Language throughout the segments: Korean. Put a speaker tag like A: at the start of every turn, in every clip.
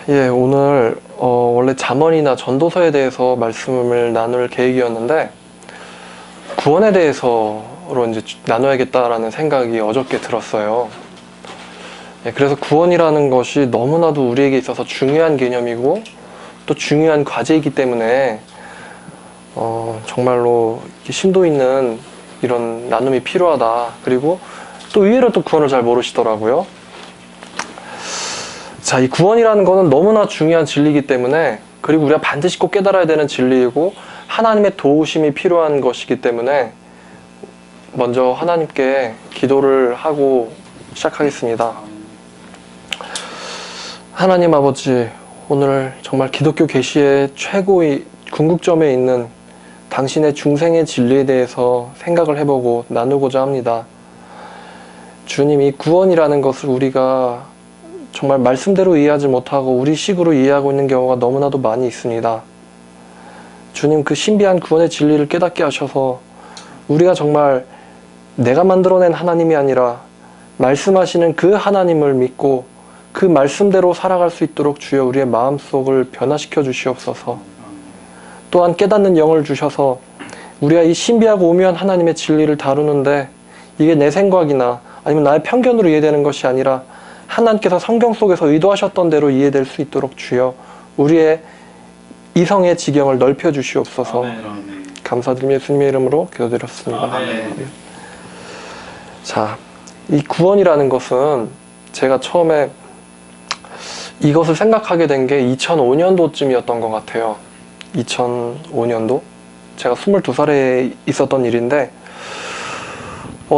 A: 예, 오늘 원래 잠언이나 전도서에 대해서 말씀을 나눌 계획이었는데 구원에 대해서로 이제 나눠야겠다라는 생각이 어저께 들었어요. 예, 그래서 구원이라는 것이 너무나도 우리에게 있어서 중요한 개념이고 또 중요한 과제이기 때문에 정말로 심도 있는 이런 나눔이 필요하다. 그리고 또 의외로 또 구원을 잘 모르시더라고요. 자, 이 구원이라는 거는 너무나 중요한 진리이기 때문에, 그리고 우리가 반드시 꼭 깨달아야 되는 진리이고 하나님의 도우심이 필요한 것이기 때문에 먼저 하나님께 기도를 하고 시작하겠습니다. 하나님 아버지, 오늘 정말 기독교 계시의 최고의 궁극점에 있는 당신의 중생의 진리에 대해서 생각을 해보고 나누고자 합니다. 주님, 이 구원이라는 것을 우리가 정말 말씀대로 이해하지 못하고 우리식으로 이해하고 있는 경우가 너무나도 많이 있습니다. 주님, 그 신비한 구원의 진리를 깨닫게 하셔서 우리가 정말 내가 만들어낸 하나님이 아니라 말씀하시는 그 하나님을 믿고 그 말씀대로 살아갈 수 있도록 주여 우리의 마음속을 변화시켜 주시옵소서. 또한 깨닫는 영을 주셔서 우리가 이 신비하고 오묘한 하나님의 진리를 다루는데 이게 내 생각이나 아니면 나의 편견으로 이해되는 것이 아니라 하나님께서 성경 속에서 의도하셨던 대로 이해될 수 있도록 주여 우리의 이성의 지경을 넓혀 주시옵소서.
B: 아멘.
A: 감사드리며 예수님의 이름으로 기도드렸습니다.
B: 아멘.
A: 자, 이 구원이라는 것은 제가 처음에 이것을 생각하게 된 게 2005년도쯤이었던 것 같아요. 2005년도? 제가 22살에 있었던 일인데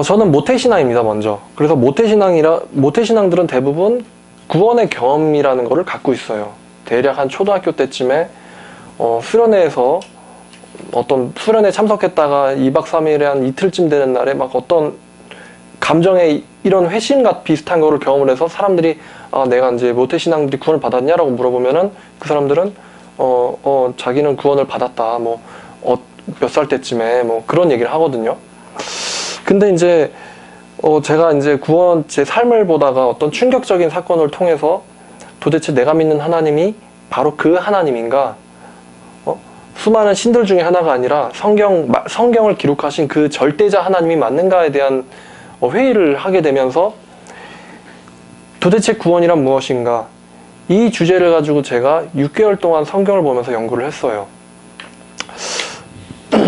A: 저는 모태신앙입니다, 먼저. 그래서 모태신앙들은 대부분 구원의 경험이라는 거를 갖고 있어요. 대략 한 초등학교 때쯤에 수련회에서 어떤 수련회에 참석했다가 2박 3일에 한 이틀쯤 되는 날에 막 어떤 감정의 이런 회심과 비슷한 거를 경험을 해서 사람들이 내가 이제 모태신앙들이 구원을 받았냐라고 물어보면은 그 사람들은 자기는 구원을 받았다. 몇 살 때쯤에 그런 얘기를 하거든요. 근데 이제 제가 이제 제 삶을 보다가 어떤 충격적인 사건을 통해서 도대체 내가 믿는 하나님이 바로 그 하나님인가? 수많은 신들 중에 하나가 아니라 성경을 기록하신 그 절대자 하나님이 맞는가에 대한 회의를 하게 되면서 도대체 구원이란 무엇인가? 이 주제를 가지고 제가 6개월 동안 성경을 보면서 연구를 했어요.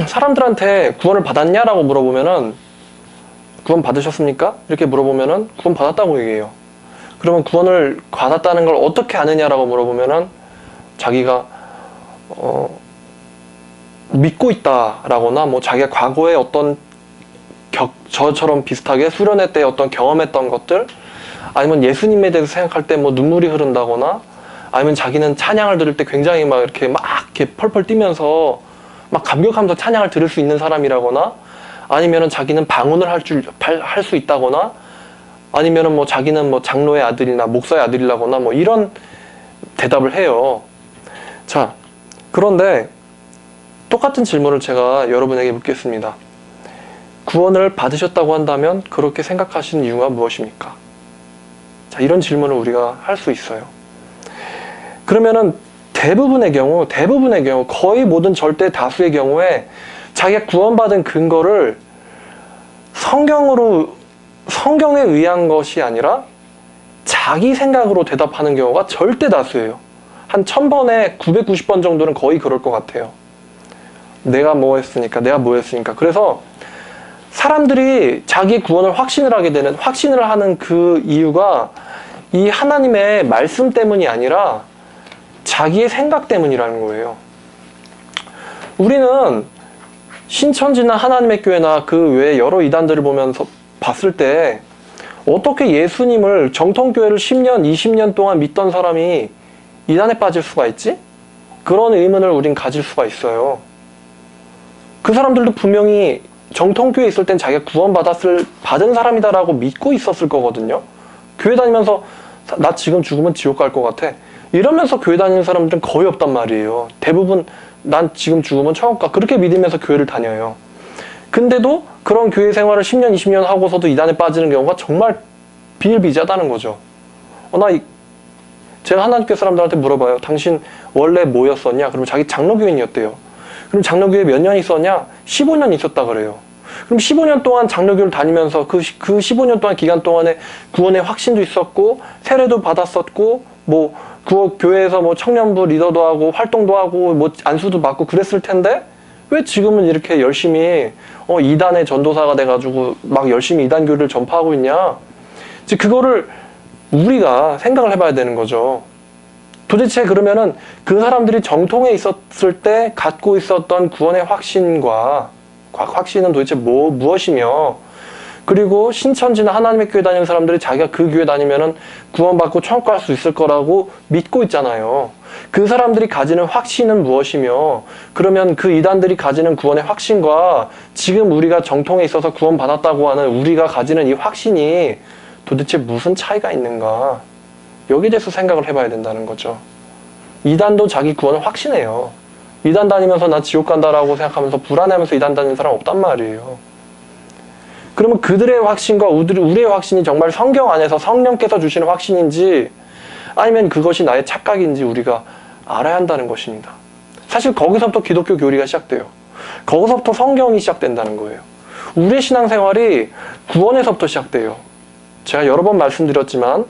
A: 사람들한테 구원을 받았냐라고 물어보면은 구원 받으셨습니까? 이렇게 물어보면은 구원 받았다고 얘기해요. 그러면 구원을 받았다는 걸 어떻게 아느냐라고 물어보면은 자기가 믿고 있다라거나 자기가 과거에 어떤 저처럼 비슷하게 수련회 때 어떤 경험했던 것들, 아니면 예수님에 대해서 생각할 때 눈물이 흐른다거나, 아니면 자기는 찬양을 들을 때 굉장히 이렇게 펄펄 뛰면서 막 감격하면서 찬양을 들을 수 있는 사람이라거나, 아니면은 자기는 방언을 할 수 있다거나, 아니면은 자기는 장로의 아들이나 목사의 아들이라거나 이런 대답을 해요. 자, 그런데 똑같은 질문을 제가 여러분에게 묻겠습니다. 구원을 받으셨다고 한다면 그렇게 생각하시는 이유가 무엇입니까? 자, 이런 질문을 우리가 할 수 있어요. 그러면은 대부분의 경우, 거의 모든 절대 다수의 경우에 자기가 구원받은 근거를 성경에 의한 것이 아니라 자기 생각으로 대답하는 경우가 절대 다수예요. 한 1000번에 990번 정도는 거의 그럴 것 같아요. 내가 뭐 했으니까. 그래서 사람들이 자기 구원을 확신을 하는 그 이유가 이 하나님의 말씀 때문이 아니라 자기의 생각 때문이라는 거예요. 우리는 신천지나 하나님의 교회나 그 외에 여러 이단들을 보면서 봤을 때 어떻게 예수님을 정통교회를 10년, 20년 동안 믿던 사람이 이단에 빠질 수가 있지? 그런 의문을 우린 가질 수가 있어요. 그 사람들도 분명히 정통교회에 있을 땐 자기가 받은 사람이다라고 믿고 있었을 거거든요. 교회 다니면서 나 지금 죽으면 지옥 갈 것 같아. 이러면서 교회 다니는 사람들은 거의 없단 말이에요. 대부분 난 지금 죽으면 천국 가. 그렇게 믿으면서 교회를 다녀요. 근데도 그런 교회 생활을 10년, 20년 하고서도 이단에 빠지는 경우가 정말 비일비재하다는 거죠. 제가 하나님께 사람들한테 물어봐요. 당신 원래 뭐였었냐? 그러면 자기 장로교인이었대요. 그럼 장로교회 몇 년 있었냐? 15년 있었다 그래요. 그럼 15년 동안 장로교를 다니면서 그 15년 동안 기간 동안에 구원의 확신도 있었고 세례도 받았었고 뭐 그 교회에서 뭐 청년부 리더도 하고 활동도 하고 뭐 안수도 받고 그랬을 텐데 왜 지금은 이렇게 열심히 이단의 전도사가 돼가지고 막 열심히 이단교를 전파하고 있냐? 이제 그거를 우리가 생각을 해봐야 되는 거죠. 도대체 그러면은 그 사람들이 정통에 있었을 때 갖고 있었던 구원의 확신과 확신은 도대체 무엇이며 그리고 신천지나 하나님의 교회 다니는 사람들이 자기가 그 교회 다니면은 구원받고 천국 갈 수 있을 거라고 믿고 있잖아요. 그 사람들이 가지는 확신은 무엇이며 그러면 그 이단들이 가지는 구원의 확신과 지금 우리가 정통에 있어서 구원받았다고 하는 우리가 가지는 이 확신이 도대체 무슨 차이가 있는가? 여기에 대해서 생각을 해봐야 된다는 거죠. 이단도 자기 구원을 확신해요. 이단 다니면서 나 지옥 간다라고 생각하면서 불안해하면서 이단 다니는 사람 없단 말이에요. 그러면 그들의 확신과 우리의 확신이 정말 성경 안에서 성령께서 주시는 확신인지 아니면 그것이 나의 착각인지 우리가 알아야 한다는 것입니다. 사실 거기서부터 기독교 교리가 시작돼요. 거기서부터 성경이 시작된다는 거예요. 우리의 신앙생활이 구원에서부터 시작돼요. 제가 여러 번 말씀드렸지만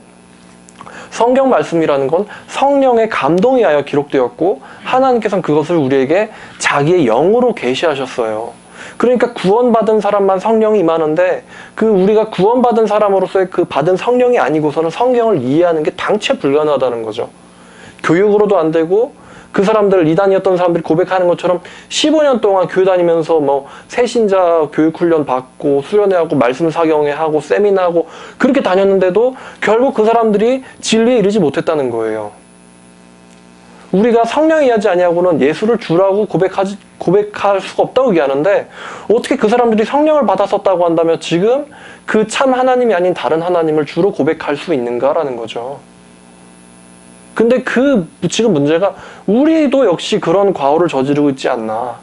A: 성경 말씀이라는 건 성령의 감동에 하여 기록되었고 하나님께서는 그것을 우리에게 자기의 영으로 계시하셨어요. 그러니까 구원받은 사람만 성령이 임하는데 그 우리가 구원받은 사람으로서의 그 받은 성령이 아니고서는 성경을 이해하는 게 당최 불가능하다는 거죠. 교육으로도 안 되고 그 사람들 이단이었던 사람들이 고백하는 것처럼 15년 동안 교회 다니면서 뭐 새신자 교육훈련 받고 수련회하고 말씀 사경회하고 세미나하고 그렇게 다녔는데도 결국 그 사람들이 진리에 이르지 못했다는 거예요. 우리가 성령이 하지 아니하고는 예수를 주라고 고백할 수가 없다고 얘기하는데 어떻게 그 사람들이 성령을 받았었다고 한다면 지금 그 참 하나님이 아닌 다른 하나님을 주로 고백할 수 있는가라는 거죠. 근데 지금 문제가 우리도 역시 그런 과오를 저지르고 있지 않나.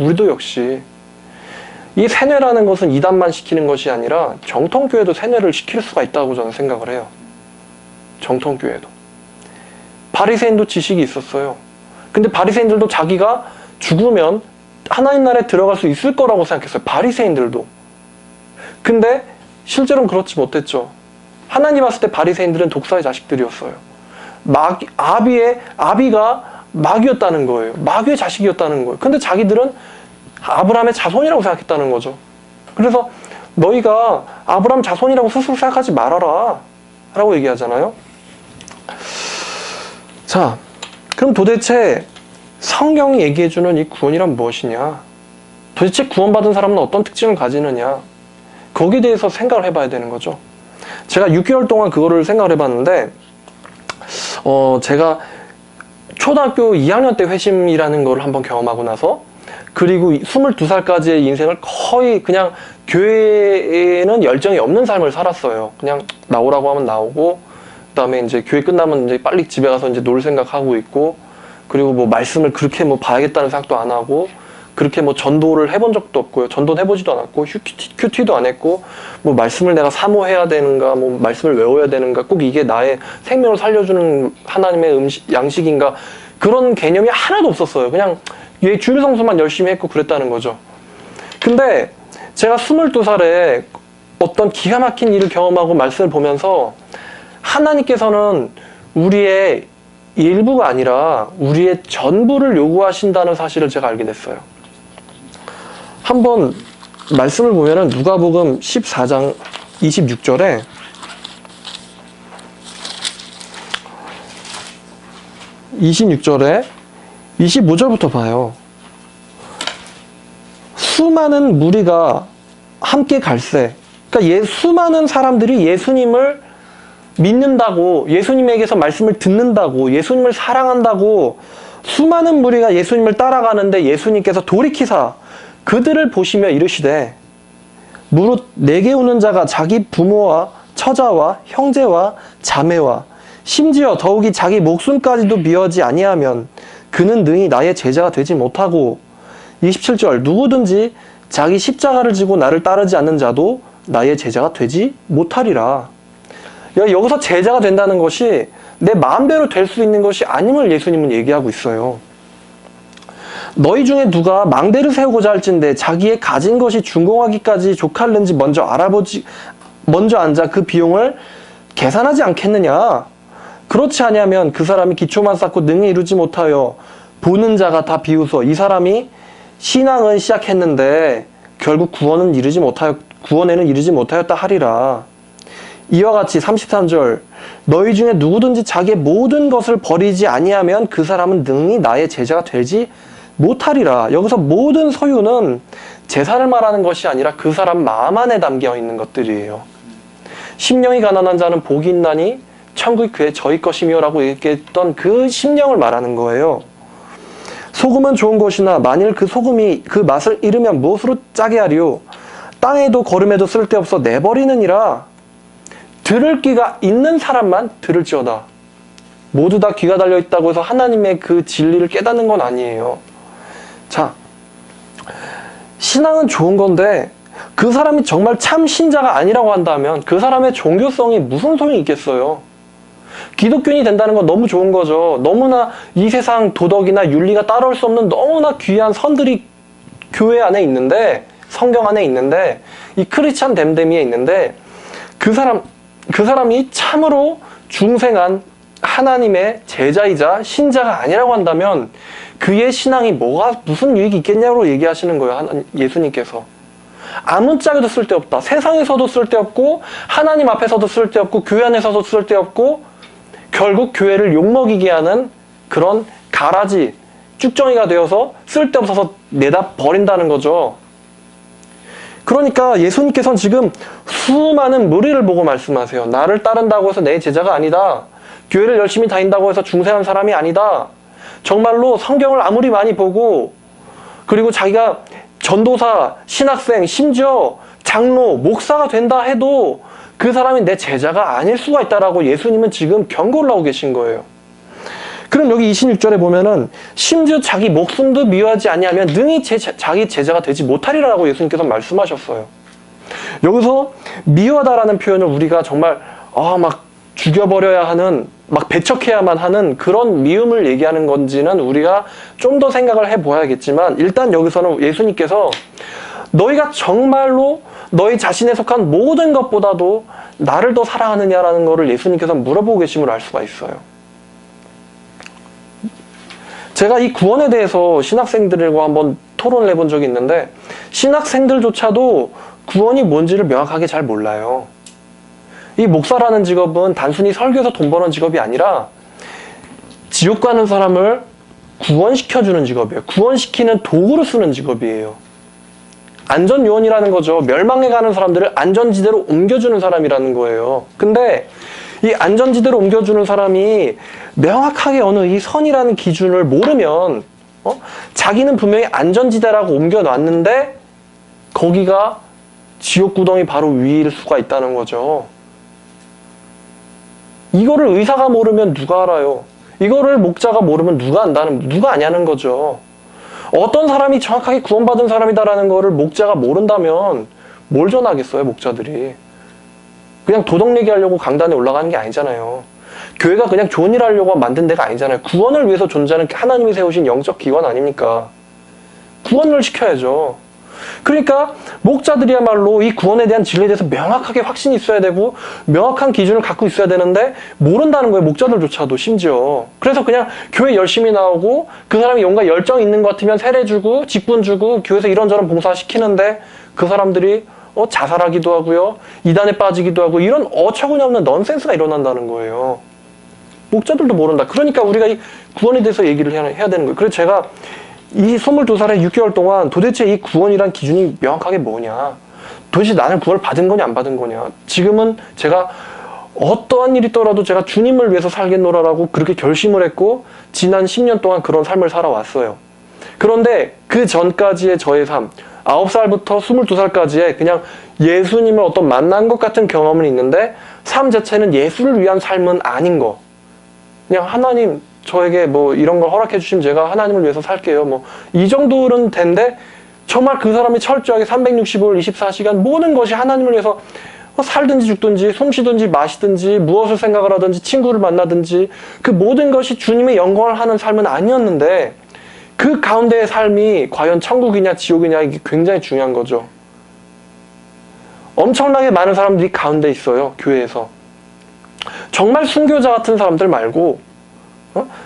A: 우리도 역시 이 세뇌라는 것은 이단만 시키는 것이 아니라 정통교회도 세뇌를 시킬 수가 있다고 저는 생각을 해요. 정통교회도. 바리새인도 지식이 있었어요. 근데 바리새인들도 자기가 죽으면 하나님 나라에 들어갈 수 있을 거라고 생각했어요. 바리새인들도. 근데 실제로는 그렇지 못했죠. 하나님 봤을 때 바리새인들은 독사의 자식들이었어요. 아비가 마귀였다는 거예요. 마귀의 자식이었다는 거예요. 근데 자기들은 아브라함의 자손이라고 생각했다는 거죠. 그래서 너희가 아브라함 자손이라고 스스로 생각하지 말아라 라고 얘기하잖아요. 자, 그럼 도대체 성경이 얘기해주는 이 구원이란 무엇이냐? 도대체 구원받은 사람은 어떤 특징을 가지느냐? 거기에 대해서 생각을 해봐야 되는 거죠. 제가 6개월 동안 그거를 생각을 해봤는데 제가 초등학교 2학년 때 회심이라는 걸 한번 경험하고 나서 그리고 22살까지의 인생을 거의 그냥 교회에는 열정이 없는 삶을 살았어요. 그냥 나오라고 하면 나오고 그다음에 이제 교회 끝나면 이제 빨리 집에 가서 이제 놀 생각하고 있고 그리고 뭐 말씀을 그렇게 뭐 봐야겠다는 생각도 안 하고 그렇게 뭐 전도를 해본 적도 없고요. 전도는 해보지도 않았고 큐티도 안 했고 뭐 말씀을 내가 사모해야 되는가 뭐 말씀을 외워야 되는가 꼭 이게 나의 생명을 살려주는 하나님의 양식인가 그런 개념이 하나도 없었어요. 그냥 주일 성수만 열심히 했고 그랬다는 거죠. 근데 제가 22살에 어떤 기가 막힌 일을 경험하고 말씀을 보면서 하나님께서는 우리의 일부가 아니라 우리의 전부를 요구하신다는 사실을 제가 알게 됐어요. 한번 말씀을 보면은 누가복음 14장 26절에 (26절에) 25절부터 봐요. 수많은 무리가 함께 갈새. 그러니까 수많은 사람들이 예수님을 믿는다고, 예수님에게서 말씀을 듣는다고, 예수님을 사랑한다고 수많은 무리가 예수님을 따라가는데 예수님께서 돌이키사 그들을 보시며 이르시되 무릇 내게 오는 자가 자기 부모와 처자와 형제와 자매와 심지어 더욱이 자기 목숨까지도 미워하지 아니하면 그는 능히 나의 제자가 되지 못하고 27절 누구든지 자기 십자가를 지고 나를 따르지 않는 자도 나의 제자가 되지 못하리라. 여기서 제자가 된다는 것이 내 마음대로 될 수 있는 것이 아님을 예수님은 얘기하고 있어요. 너희 중에 누가 망대를 세우고자 할진대 자기의 가진 것이 준공하기까지 족할는지 먼저 앉아 그 비용을 계산하지 않겠느냐. 그렇지 아니하면 그 사람이 기초만 쌓고 능히 이루지 못하여 보는 자가 다 비웃어 이 사람이 신앙은 시작했는데 결국 구원에는 이르지 못하였다 하리라. 이와 같이 33절 너희 중에 누구든지 자기의 모든 것을 버리지 아니하면 그 사람은 능히 나의 제자가 되지 못하리라. 여기서 모든 소유는 재산을 말하는 것이 아니라 그 사람 마음 안에 담겨 있는 것들이에요. 심령이 가난한 자는 복이 있나니 천국이 그의 저희 것이며 라고 얘기했던 그 심령을 말하는 거예요. 소금은 좋은 것이나 만일 그 소금이 그 맛을 잃으면 무엇으로 짜게 하리요. 땅에도 거름에도 쓸데없어 내버리느니라. 들을 귀가 있는 사람만 들을지어다. 모두 다 귀가 달려있다고 해서 하나님의 그 진리를 깨닫는 건 아니에요. 자, 신앙은 좋은 건데 그 사람이 정말 참 신자가 아니라고 한다면 그 사람의 종교성이 무슨 소용이 있겠어요. 기독교인이 된다는 건 너무 좋은 거죠. 너무나 이 세상 도덕이나 윤리가 따라올 수 없는 너무나 귀한 선들이 교회 안에 있는데, 성경 안에 있는데, 이 크리스찬 댐댐이에 있는데 그 사람이 참으로 중생한 하나님의 제자이자 신자가 아니라고 한다면 그의 신앙이 무슨 유익이 있겠냐고 얘기하시는 거예요. 예수님께서. 아무짝에도 쓸데없다. 세상에서도 쓸데없고 하나님 앞에서도 쓸데없고 교회 안에서도 쓸데없고 결국 교회를 욕먹이게 하는 그런 가라지, 쭉정이가 되어서 쓸데없어서 내다 버린다는 거죠. 그러니까 예수님께서는 지금 수많은 무리를 보고 말씀하세요. 나를 따른다고 해서 내 제자가 아니다. 교회를 열심히 다닌다고 해서 중생한 사람이 아니다. 정말로 성경을 아무리 많이 보고 그리고 자기가 전도사, 신학생, 심지어 장로, 목사가 된다 해도 그 사람이 내 제자가 아닐 수가 있다라고 예수님은 지금 경고를 하고 계신 거예요. 그럼 여기 26절에 보면은 심지어 자기 목숨도 미워하지 아니하면 능히 자기 제자가 되지 못하리라고 예수님께서 말씀하셨어요. 여기서 미워하다라는 표현을 우리가 정말 막 죽여버려야 하는, 막 배척해야만 하는 그런 미움을 얘기하는 건지는 우리가 좀 더 생각을 해보아야겠지만, 일단 여기서는 예수님께서 너희가 정말로 너희 자신에 속한 모든 것보다도 나를 더 사랑하느냐라는 것을 예수님께서 물어보고 계심을 알 수가 있어요. 제가 이 구원에 대해서 신학생들과 한번 토론을 해본 적이 있는데 신학생들조차도 구원이 뭔지를 명확하게 잘 몰라요. 이 목사라는 직업은 단순히 설교해서 돈 버는 직업이 아니라 지옥 가는 사람을 구원시켜주는 직업이에요. 구원시키는 도구로 쓰는 직업이에요. 안전요원이라는 거죠. 멸망해 가는 사람들을 안전지대로 옮겨주는 사람이라는 거예요. 근데 이 안전지대로 옮겨주는 사람이 명확하게 어느 이 선이라는 기준을 모르면 자기는 분명히 안전지대라고 옮겨놨는데 거기가 지옥구덩이 바로 위일 수가 있다는 거죠. 이거를 의사가 모르면 누가 알아요? 이거를 목자가 모르면 누가 아냐는 거죠. 어떤 사람이 정확하게 구원받은 사람이다라는 거를 목자가 모른다면 뭘 전하겠어요, 목자들이. 그냥 도덕 얘기하려고 강단에 올라가는 게 아니잖아요. 교회가 그냥 좋은 일 하려고 만든 데가 아니잖아요. 구원을 위해서 존재하는 하나님이 세우신 영적 기관 아닙니까? 구원을 시켜야죠. 그러니까 목자들이야말로 이 구원에 대한 진리에 대해서 명확하게 확신이 있어야 되고 명확한 기준을 갖고 있어야 되는데 모른다는 거예요. 목자들조차도 심지어. 그래서 그냥 교회 열심히 나오고 그 사람이 뭔가 열정 있는 것 같으면 세례 주고 직분 주고 교회에서 이런저런 봉사 시키는데 그 사람들이 자살하기도 하고요. 이단에 빠지기도 하고 이런 어처구니없는 넌센스가 일어난다는 거예요. 목자들도 모른다. 그러니까 우리가 이 구원에 대해서 얘기를 해야 되는 거예요. 그래서 제가 이 22살에 6개월 동안 도대체 이 구원이란 기준이 명확하게 뭐냐, 도대체 나는 구원을 받은 거냐 안 받은 거냐. 지금은 제가 어떠한 일이 있더라도 제가 주님을 위해서 살겠노라라고 그렇게 결심을 했고 지난 10년 동안 그런 삶을 살아왔어요. 그런데 그 전까지의 저의 삶, 9살부터 22살까지의 그냥 예수님을 어떤 만난 것 같은 경험은 있는데 삶 자체는 예수를 위한 삶은 아닌 거. 그냥 하나님 저에게 뭐 이런 걸 허락해 주시면 제가 하나님을 위해서 살게요. 뭐 이 정도는 된데 정말 그 사람이 철저하게 365일 24시간 모든 것이 하나님을 위해서 살든지 죽든지 숨쉬든지 마시든지 무엇을 생각을 하든지 친구를 만나든지 그 모든 것이 주님의 영광을 하는 삶은 아니었는데 그 가운데의 삶이 과연 천국이냐 지옥이냐 이게 굉장히 중요한 거죠. 엄청나게 많은 사람들이 가운데 있어요. 교회에서. 정말 순교자 같은 사람들 말고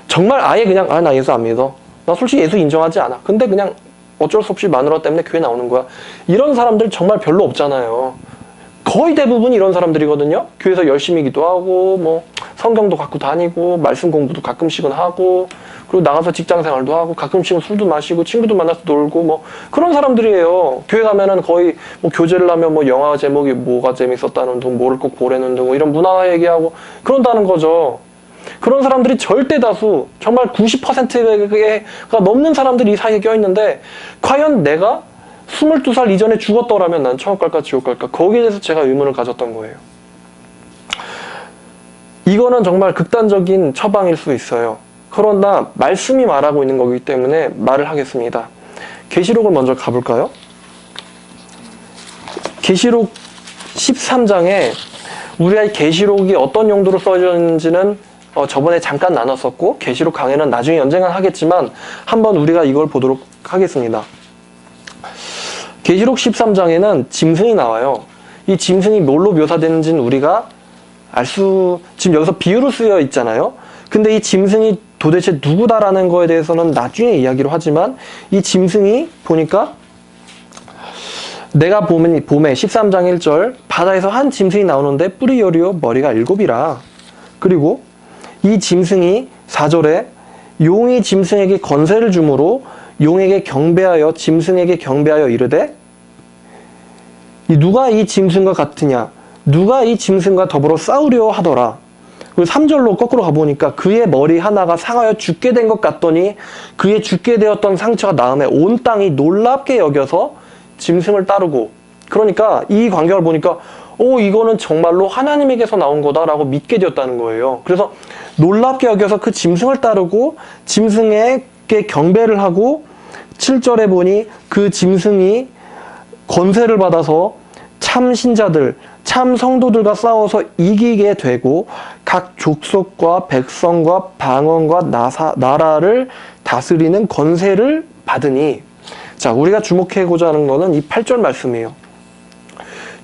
A: 정말 아예 그냥 나 예수 안 믿어. 나 솔직히 예수 인정하지 않아. 근데 그냥 어쩔 수 없이 마누라 때문에 교회 나오는 거야. 이런 사람들 정말 별로 없잖아요. 거의 대부분 이런 사람들이거든요. 교회에서 열심히 기도하고 뭐 성경도 갖고 다니고 말씀 공부도 가끔씩은 하고 그리고 나가서 직장 생활도 하고 가끔씩은 술도 마시고 친구도 만나서 놀고 뭐 그런 사람들이에요. 교회 가면은 거의 뭐 교제를 하면 뭐 영화 제목이 뭐가 재밌었다는 둥 뭐를 꼭 보라는 둥 이런 문화 얘기하고 그런다는 거죠. 그런 사람들이 절대 다수 정말 90%가 넘는 사람들이 이 사이에 껴있는데 과연 내가 22살 이전에 죽었더라면 난 천국 갈까 지옥 갈까 거기에 대해서 제가 의문을 가졌던 거예요. 이거는 정말 극단적인 처방일 수 있어요. 그러나 말씀이 말하고 있는 거기 때문에 말을 하겠습니다. 계시록을 먼저 가볼까요? 계시록 13장에 우리가 이 계시록이 어떤 용도로 써져 있는지는 저번에 잠깐 나눴었고 계시록 강의는 나중에 언젠간 하겠지만 한번 우리가 이걸 보도록 하겠습니다. 계시록 13장에는 짐승이 나와요. 이 짐승이 뭘로 묘사되는지는 우리가 지금 여기서 비유로 쓰여 있잖아요. 근데 이 짐승이 도대체 누구다라는 거에 대해서는 나중에 이야기로 하지만 이 짐승이 보니까 내가 봄에 13장 1절 바다에서 한 짐승이 나오는데 뿔이 10이요 머리가 7이라. 그리고 이 짐승이 4절에 용이 짐승에게 권세를 주므로 용에게 경배하여 짐승에게 경배하여 이르되 누가 이 짐승과 같으냐 누가 이 짐승과 더불어 싸우려 하더라. 그리고 3절로 거꾸로 가보니까 그의 머리 하나가 상하여 죽게 된 것 같더니 그의 죽게 되었던 상처가 나음에 온 땅이 놀랍게 여겨서 짐승을 따르고 그러니까 이 광경을 보니까 이거는 정말로 하나님에게서 나온 거다라고 믿게 되었다는 거예요. 그래서 놀랍게 여겨서 그 짐승을 따르고 짐승에게 경배를 하고 7절에 보니 그 짐승이 권세를 받아서 참 신자들, 참 성도들과 싸워서 이기게 되고 각 족속과 백성과 방언과 나라를 다스리는 권세를 받으니 자 우리가 주목해보자 하는 거는 이 8절 말씀이에요.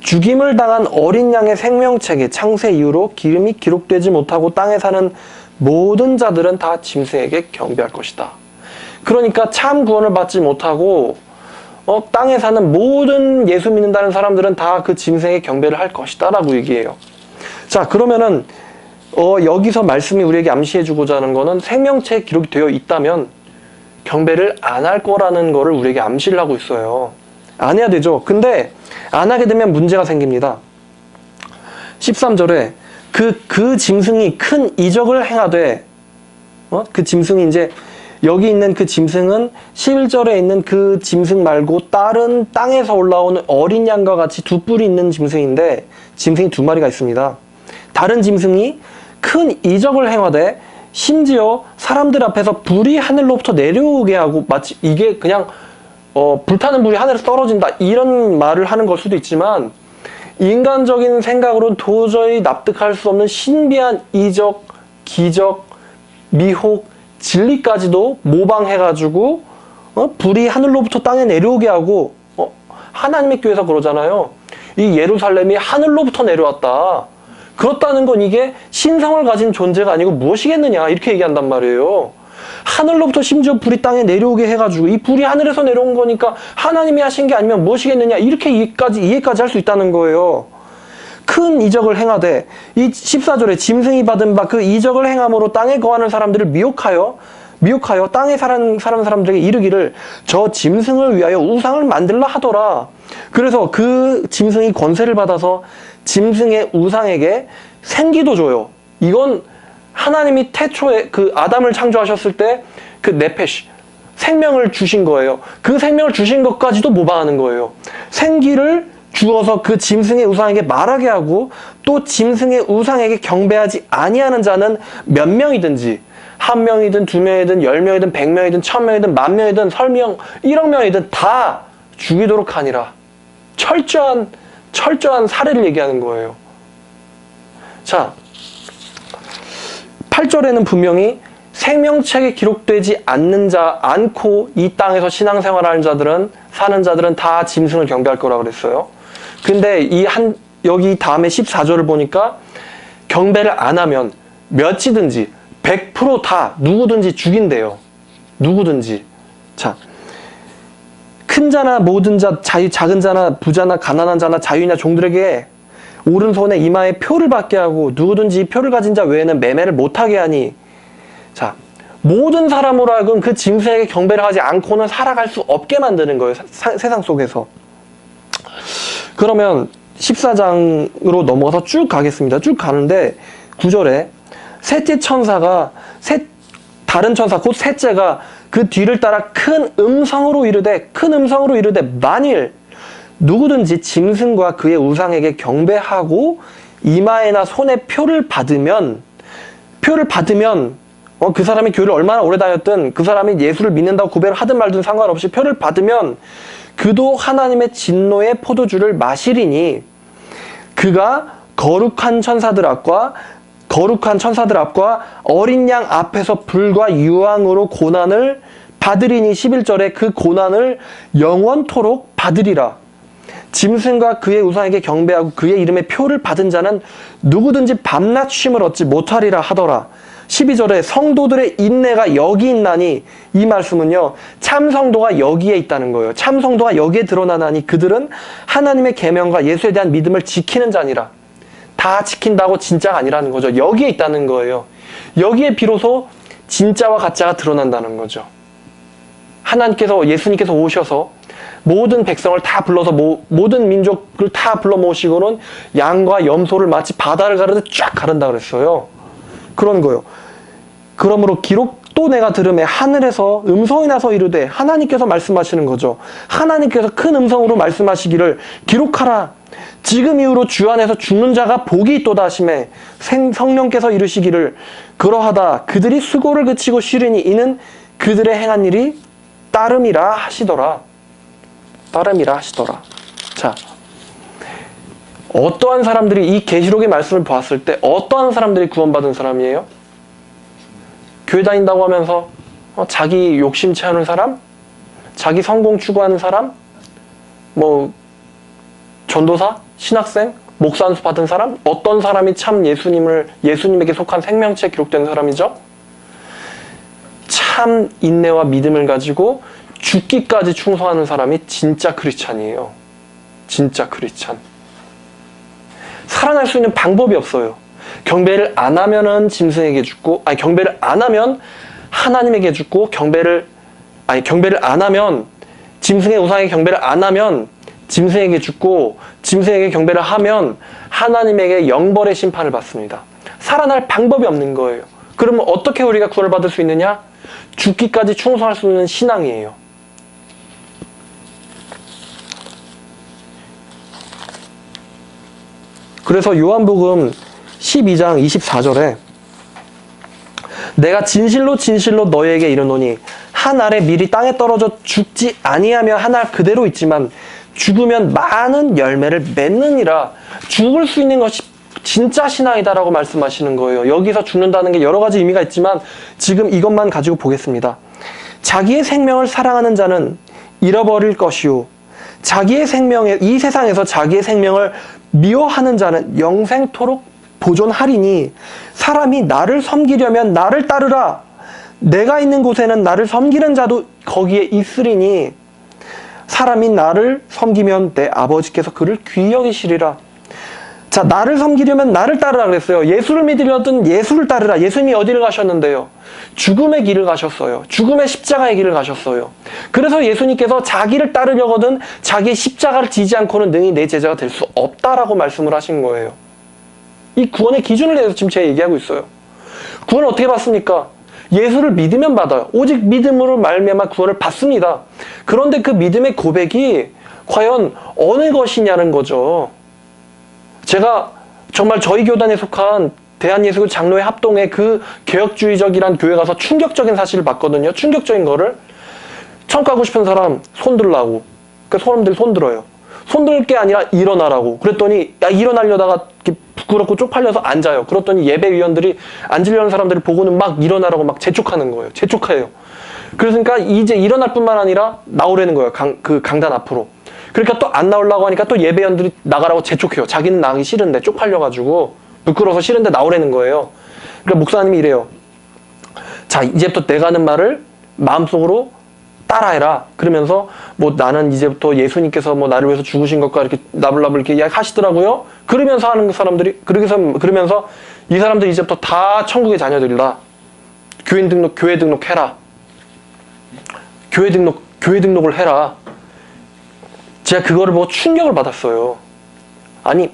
A: 죽임을 당한 어린 양의 생명책에 창세 이후로 기름이 기록되지 못하고 땅에 사는 모든 자들은 다 짐승에게 경배할 것이다. 그러니까 참 구원을 받지 못하고 땅에 사는 모든 예수 믿는다는 사람들은 다 그 짐승에게 경배를 할 것이다 라고 얘기해요. 자 그러면은 여기서 말씀이 우리에게 암시해주고자 하는 거는 생명체에 기록이 되어 있다면 경배를 안 할 거라는 거를 우리에게 암시를 하고 있어요. 안 해야 되죠. 근데 안 하게 되면 문제가 생깁니다. 13절에 그 짐승이 큰 이적을 행하되 그 짐승이 이제 여기 있는 그 짐승은 11절에 있는 그 짐승 말고 다른 땅에서 올라오는 어린 양과 같이 두 뿔이 있는 짐승인데 짐승이 두 마리가 있습니다. 다른 짐승이 큰 이적을 행하되 심지어 사람들 앞에서 불이 하늘로부터 내려오게 하고 마치 이게 그냥 불타는 불이 하늘에서 떨어진다 이런 말을 하는 걸 수도 있지만 인간적인 생각으로는 도저히 납득할 수 없는 신비한 이적, 기적, 미혹, 진리까지도 모방해가지고 불이 하늘로부터 땅에 내려오게 하고 하나님의 교회에서 그러잖아요. 이 예루살렘이 하늘로부터 내려왔다. 그렇다는 건 이게 신성을 가진 존재가 아니고 무엇이겠느냐 이렇게 얘기한단 말이에요. 하늘로부터 심지어 불이 땅에 내려오게 해가지고 이 불이 하늘에서 내려온 거니까 하나님이 하신 게 아니면 무엇이겠느냐 이렇게 이해까지 할 수 있다는 거예요. 큰 이적을 행하되 이 14절에 짐승이 받은 바 그 이적을 행함으로 땅에 거하는 사람들을 미혹하여 땅에 사는 사람들에게 이르기를 저 짐승을 위하여 우상을 만들라 하더라. 그래서 그 짐승이 권세를 받아서 짐승의 우상에게 생기도 줘요. 이건 하나님이 태초에 그 아담을 창조하셨을 때 그 네페시 생명을 주신 거예요. 그 생명을 주신 것까지도 모방하는 거예요. 생기를 주어서 그 짐승의 우상에게 말하게 하고 또 짐승의 우상에게 경배하지 아니하는 자는 몇 명이든지 1명이든 2명이든 10명이든 100명이든 1000명이든 10,000명이든 설명 1억 명이든 다 죽이도록 하니라. 철저한 철저한 사례를 얘기하는 거예요. 자, 8절에는 분명히 생명책에 기록되지 않고 이 땅에서 신앙생활하는 자들은, 사는 자들은 다 짐승을 경배할 거라고 그랬어요. 근데 여기 다음에 14절을 보니까 경배를 안 하면 몇이든지 100% 다 누구든지 죽인대요. 누구든지. 자, 큰 자나 모든 자, 작은 자나 부자나 가난한 자나 자유인이나 종들에게 오른손에 이마에 표를 받게 하고 누구든지 표를 가진 자 외에는 매매를 못하게 하니, 자, 모든 사람으로 하여금 그 짐승에게 경배를 하지 않고는 살아갈 수 없게 만드는 거예요. 세상 속에서. 그러면 14장으로 넘어가서 쭉 가겠습니다. 쭉 가는데 9절에 셋째 천사가 다른 천사 곧 셋째가 그 뒤를 따라 큰 음성으로 이르되 만일 누구든지 짐승과 그의 우상에게 경배하고 이마에나 손에 표를 받으면 그 사람이 교회를 얼마나 오래 다녔든 그 사람이 예수를 믿는다고 고백을 하든 말든 상관없이 표를 받으면 그도 하나님의 진노의 포도주를 마시리니 그가 거룩한 천사들 앞과 어린 양 앞에서 불과 유황으로 고난을 받으리니 11절에 그 고난을 영원토록 받으리라. 짐승과 그의 우상에게 경배하고 그의 이름의 표를 받은 자는 누구든지 밤낮 쉼을 얻지 못하리라 하더라. 12절에 성도들의 인내가 여기 있나니, 이 말씀은요, 참 성도가 여기에 있다는 거예요. 참 성도가 여기에 드러나나니 그들은 하나님의 계명과 예수에 대한 믿음을 지키는 자니라. 다 지킨다고 진짜가 아니라는 거죠. 여기에 있다는 거예요. 여기에 비로소 진짜와 가짜가 드러난다는 거죠. 예수님께서 오셔서 모든 백성을 다 불러서 모든 민족을 다 불러 모으시고는 양과 염소를 마치 바다를 가르듯 쫙 가른다 그랬어요. 그런 거예요. 그러므로 또 내가 들음에 하늘에서 음성이 나서 이르되, 하나님께서 말씀하시는 거죠. 하나님께서 큰 음성으로 말씀하시기를 기록하라. 지금 이후로 주 안에서 죽는 자가 복이 있도다 하시매 성령께서 이르시기를 그러하다 그들이 수고를 그치고 쉬리니 이는 그들의 행한 일이 따름이라 하시더라. 자, 어떠한 사람들이 이 계시록의 말씀을 보았을 때 어떠한 사람들이 구원받은 사람이에요? 교회 다닌다고 하면서 자기 욕심 채우는 사람? 자기 성공 추구하는 사람? 전도사? 신학생? 목사 안수 받은 사람? 어떤 사람이 참 예수님에게 속한 생명체에 기록된 사람이죠? 참 인내와 믿음을 가지고 죽기까지 충성하는 사람이 진짜 크리스찬이에요. 진짜 크리스찬. 살아날 수 있는 방법이 없어요. 경배를 안 하면은 짐승에게 죽고, 경배를 안 하면 하나님에게 죽고, 경배를 안 하면 짐승의 우상에게 경배를 안 하면 짐승에게 죽고, 짐승에게 경배를 하면 하나님에게 영벌의 심판을 받습니다. 살아날 방법이 없는 거예요. 그러면 어떻게 우리가 구원을 받을 수 있느냐? 죽기까지 충성할 수 있는 신앙이에요. 그래서 요한복음 12장 24절에 내가 진실로 너희에게 이르노니 한 알의 밀이 땅에 떨어져 죽지 아니하며 한 알 그대로 있지만 죽으면 많은 열매를 맺느니라. 죽을 수 있는 것이 진짜 신앙이다라고 말씀하시는 거예요. 여기서 죽는다는 게 여러 가지 의미가 있지만 지금 이것만 가지고 보겠습니다. 자기의 생명을 사랑하는 자는 잃어버릴 것이요 이 세상에서 자기의 생명을 미워하는 자는 영생토록 보존하리니 사람이 나를 섬기려면 나를 따르라. 내가 있는 곳에는 나를 섬기는 자도 거기에 있으리니 사람이 나를 섬기면 내 아버지께서 그를 귀히 여기시리라. 자, 나를 섬기려면 나를 따르라 그랬어요. 예수를 믿으려든 예수를 따르라. 예수님이 어디를 가셨는데요? 죽음의 길을 가셨어요. 죽음의 십자가의 길을 가셨어요. 그래서 예수님께서 자기를 따르려거든 자기의 십자가를 지지 않고는 능히 내 제자가 될 수 없다라고 말씀을 하신 거예요. 이 구원의 기준을 내서 지금 제가 얘기하고 있어요. 구원을 어떻게 받습니까? 예수를 믿으면 받아요. 오직 믿음으로 말미암아 구원을 받습니다. 그런데 그 믿음의 고백이 과연 어느 것이냐는 거죠. 제가 정말 저희 교단에 속한 대한예수교 장로회 합동의 그 개혁주의적이란 교회 가서 충격적인 사실을 봤거든요. 충격적인 거를. 처음 가고 싶은 사람 손 들라고. 그 사람들이 손 들어요. 손들 게 아니라 일어나라고. 그랬더니 야 일어나려다가 이렇게 부끄럽고 쪽팔려서 앉아요. 그랬더니 예배위원들이 앉으려는 사람들을 보고는 막 일어나라고 막 재촉하는 거예요. 재촉해요. 그러니까 이제 일어날 뿐만 아니라 나오라는 거예요. 그 강단 앞으로. 그러니까 또 안 나오려고 하니까 또 예배위원들이 나가라고 재촉해요. 자기는 나가기 싫은데 쪽팔려가지고 부끄러워서 싫은데 나오라는 거예요. 그러니까 목사님이 이래요. 자 이제부터 내가 하는 말을 마음속으로 따라해라. 그러면서 뭐 나는 이제부터 예수님께서 뭐 나를 위해서 죽으신 것과 이렇게 나불나불 이렇게 하시더라고요. 그러면서 하는 사람들이 그러면서 이 사람들이 이제부터 다 천국의 자녀들이다. 교회 등록해라. 교회 등록을 해라. 제가 그거를 보고 충격을 받았어요. 아니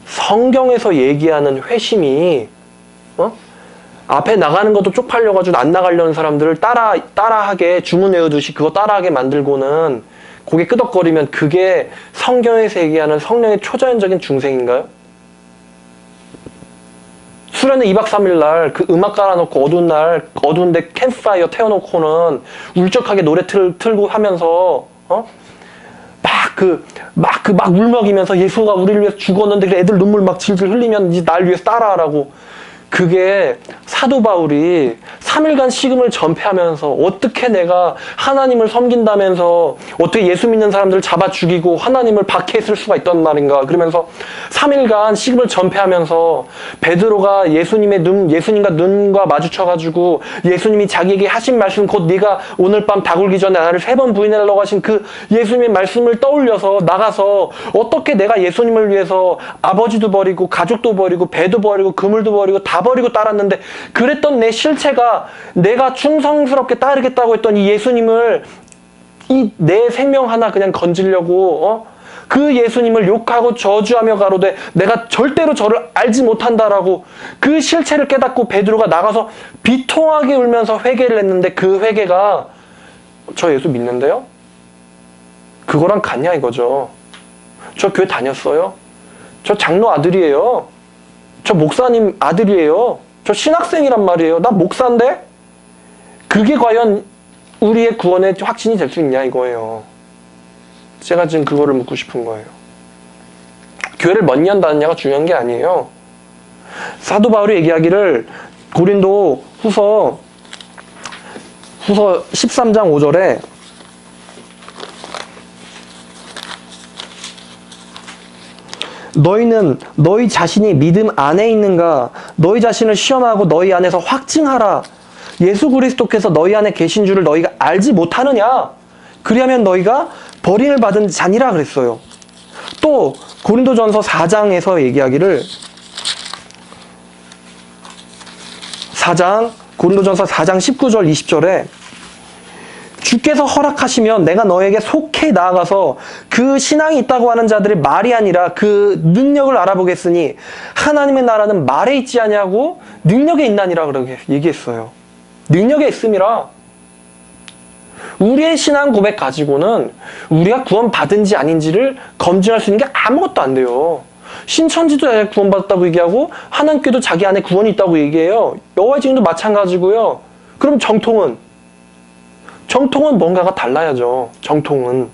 A: 성경에서 얘기하는 회심이 앞에 나가는 것도 쪽팔려가지고 안 나가려는 사람들을 따라하게 주문 외우듯이 그거 따라하게 만들고는 고개 끄덕거리면 그게 성경에서 얘기하는 성령의 초자연적인 중생인가요? 수련회 2박 3일 날 그 음악 깔아놓고 어두운데 캠프파이어 태워놓고는 울적하게 노래 틀고 하면서 막 울 먹이면서 예수가 우리를 위해서 죽었는데 애들 눈물 막 질질 흘리면 이제 날 위해서 따라하라고. 그게 사도 바울이 3일간 식음을 전폐하면서 어떻게 내가 하나님을 섬긴다면서 어떻게 예수 믿는 사람들을 잡아 죽이고 하나님을 박해했을 수가 있단 말인가. 그러면서 3일간 식음을 전폐하면서 베드로가 예수님과 눈과 마주쳐가지고 예수님이 자기에게 하신 말씀 곧 네가 오늘 밤 다굴기 전에 나를 3번 부인하려고 하신 그 예수님의 말씀을 떠올려서 나가서 어떻게 내가 예수님을 위해서 아버지도 버리고 가족도 버리고 배도 버리고 그물도 버리고 다 버리고 따랐는데 그랬던 내 실체가 내가 충성스럽게 따르겠다고 했던 이 예수님을 이 내 생명 하나 그냥 건지려고 그 예수님을 욕하고 저주하며 가로되 내가 절대로 저를 알지 못한다라고 그 실체를 깨닫고 베드로가 나가서 비통하게 울면서 회개를 했는데 그 회개가 저 예수 믿는데요? 그거랑 같냐 이거죠. 저 교회 다녔어요. 저 장로 아들이에요. 저 목사님 아들이에요. 저 신학생이란 말이에요. 나 목사인데? 그게 과연 우리의 구원의 확신이 될 수 있냐 이거예요. 제가 지금 그거를 묻고 싶은 거예요. 교회를 몇 년 다녔냐가 중요한 게 아니에요. 사도 바울이 얘기하기를 고린도 후서 13장 5절에 너희는 너희 자신이 믿음 안에 있는가 너희 자신을 시험하고 너희 안에서 확증하라. 예수 그리스도께서 너희 안에 계신 줄을 너희가 알지 못하느냐. 그리하면 너희가 버림을 받은 자니라 그랬어요. 또 고린도전서 4장에서 얘기하기를 고린도전서 4장 19절 20절에 주께서 허락하시면 내가 너에게 속히 나아가서 그 신앙이 있다고 하는 자들의 말이 아니라 그 능력을 알아보겠으니 하나님의 나라는 말에 있지 아니하고 능력에 있나니라 그렇게 얘기했어요. 능력에 있음이라. 우리의 신앙 고백 가지고는 우리가 구원받은지 아닌지를 검증할 수 있는 게 아무것도 안 돼요. 신천지도 자기가 구원받았다고 얘기하고 하나님께도 자기 안에 구원이 있다고 얘기해요. 여호와의 증인도 마찬가지고요. 그럼 정통은 뭔가가 달라야죠. 정통은.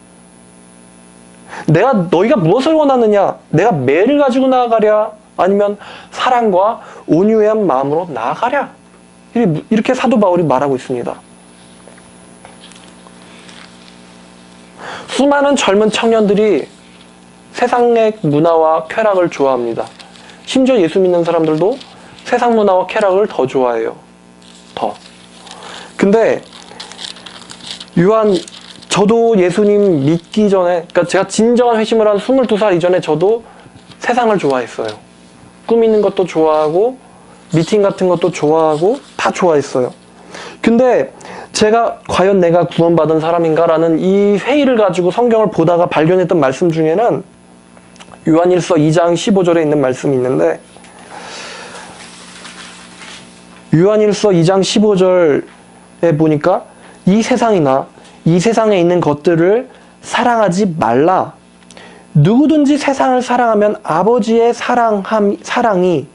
A: 너희가 무엇을 원하느냐? 내가 매를 가지고 나아가랴? 아니면 사랑과 온유한 마음으로 나아가랴? 이렇게 사도 바울이 말하고 있습니다. 수많은 젊은 청년들이 세상의 문화와 쾌락을 좋아합니다. 심지어 예수 믿는 사람들도 세상 문화와 쾌락을 더 좋아해요. 더. 근데 저도 예수님 믿기 전에, 그러니까 제가 진정한 회심을 한 22살 이전에 저도 세상을 좋아했어요. 꾸미는 것도 좋아하고, 미팅 같은 것도 좋아하고, 다 좋아했어요. 근데 제가 과연 내가 구원받은 사람인가라는 이 회의를 가지고 성경을 보다가 발견했던 말씀 중에는 요한일서 2장 15절에 있는 말씀이 있는데, 요한일서 2장 15절에 보니까 이 세상이나 이 세상에 있는 것들을 사랑하지 말라. 누구든지 세상을 사랑하면 아버지의 사랑이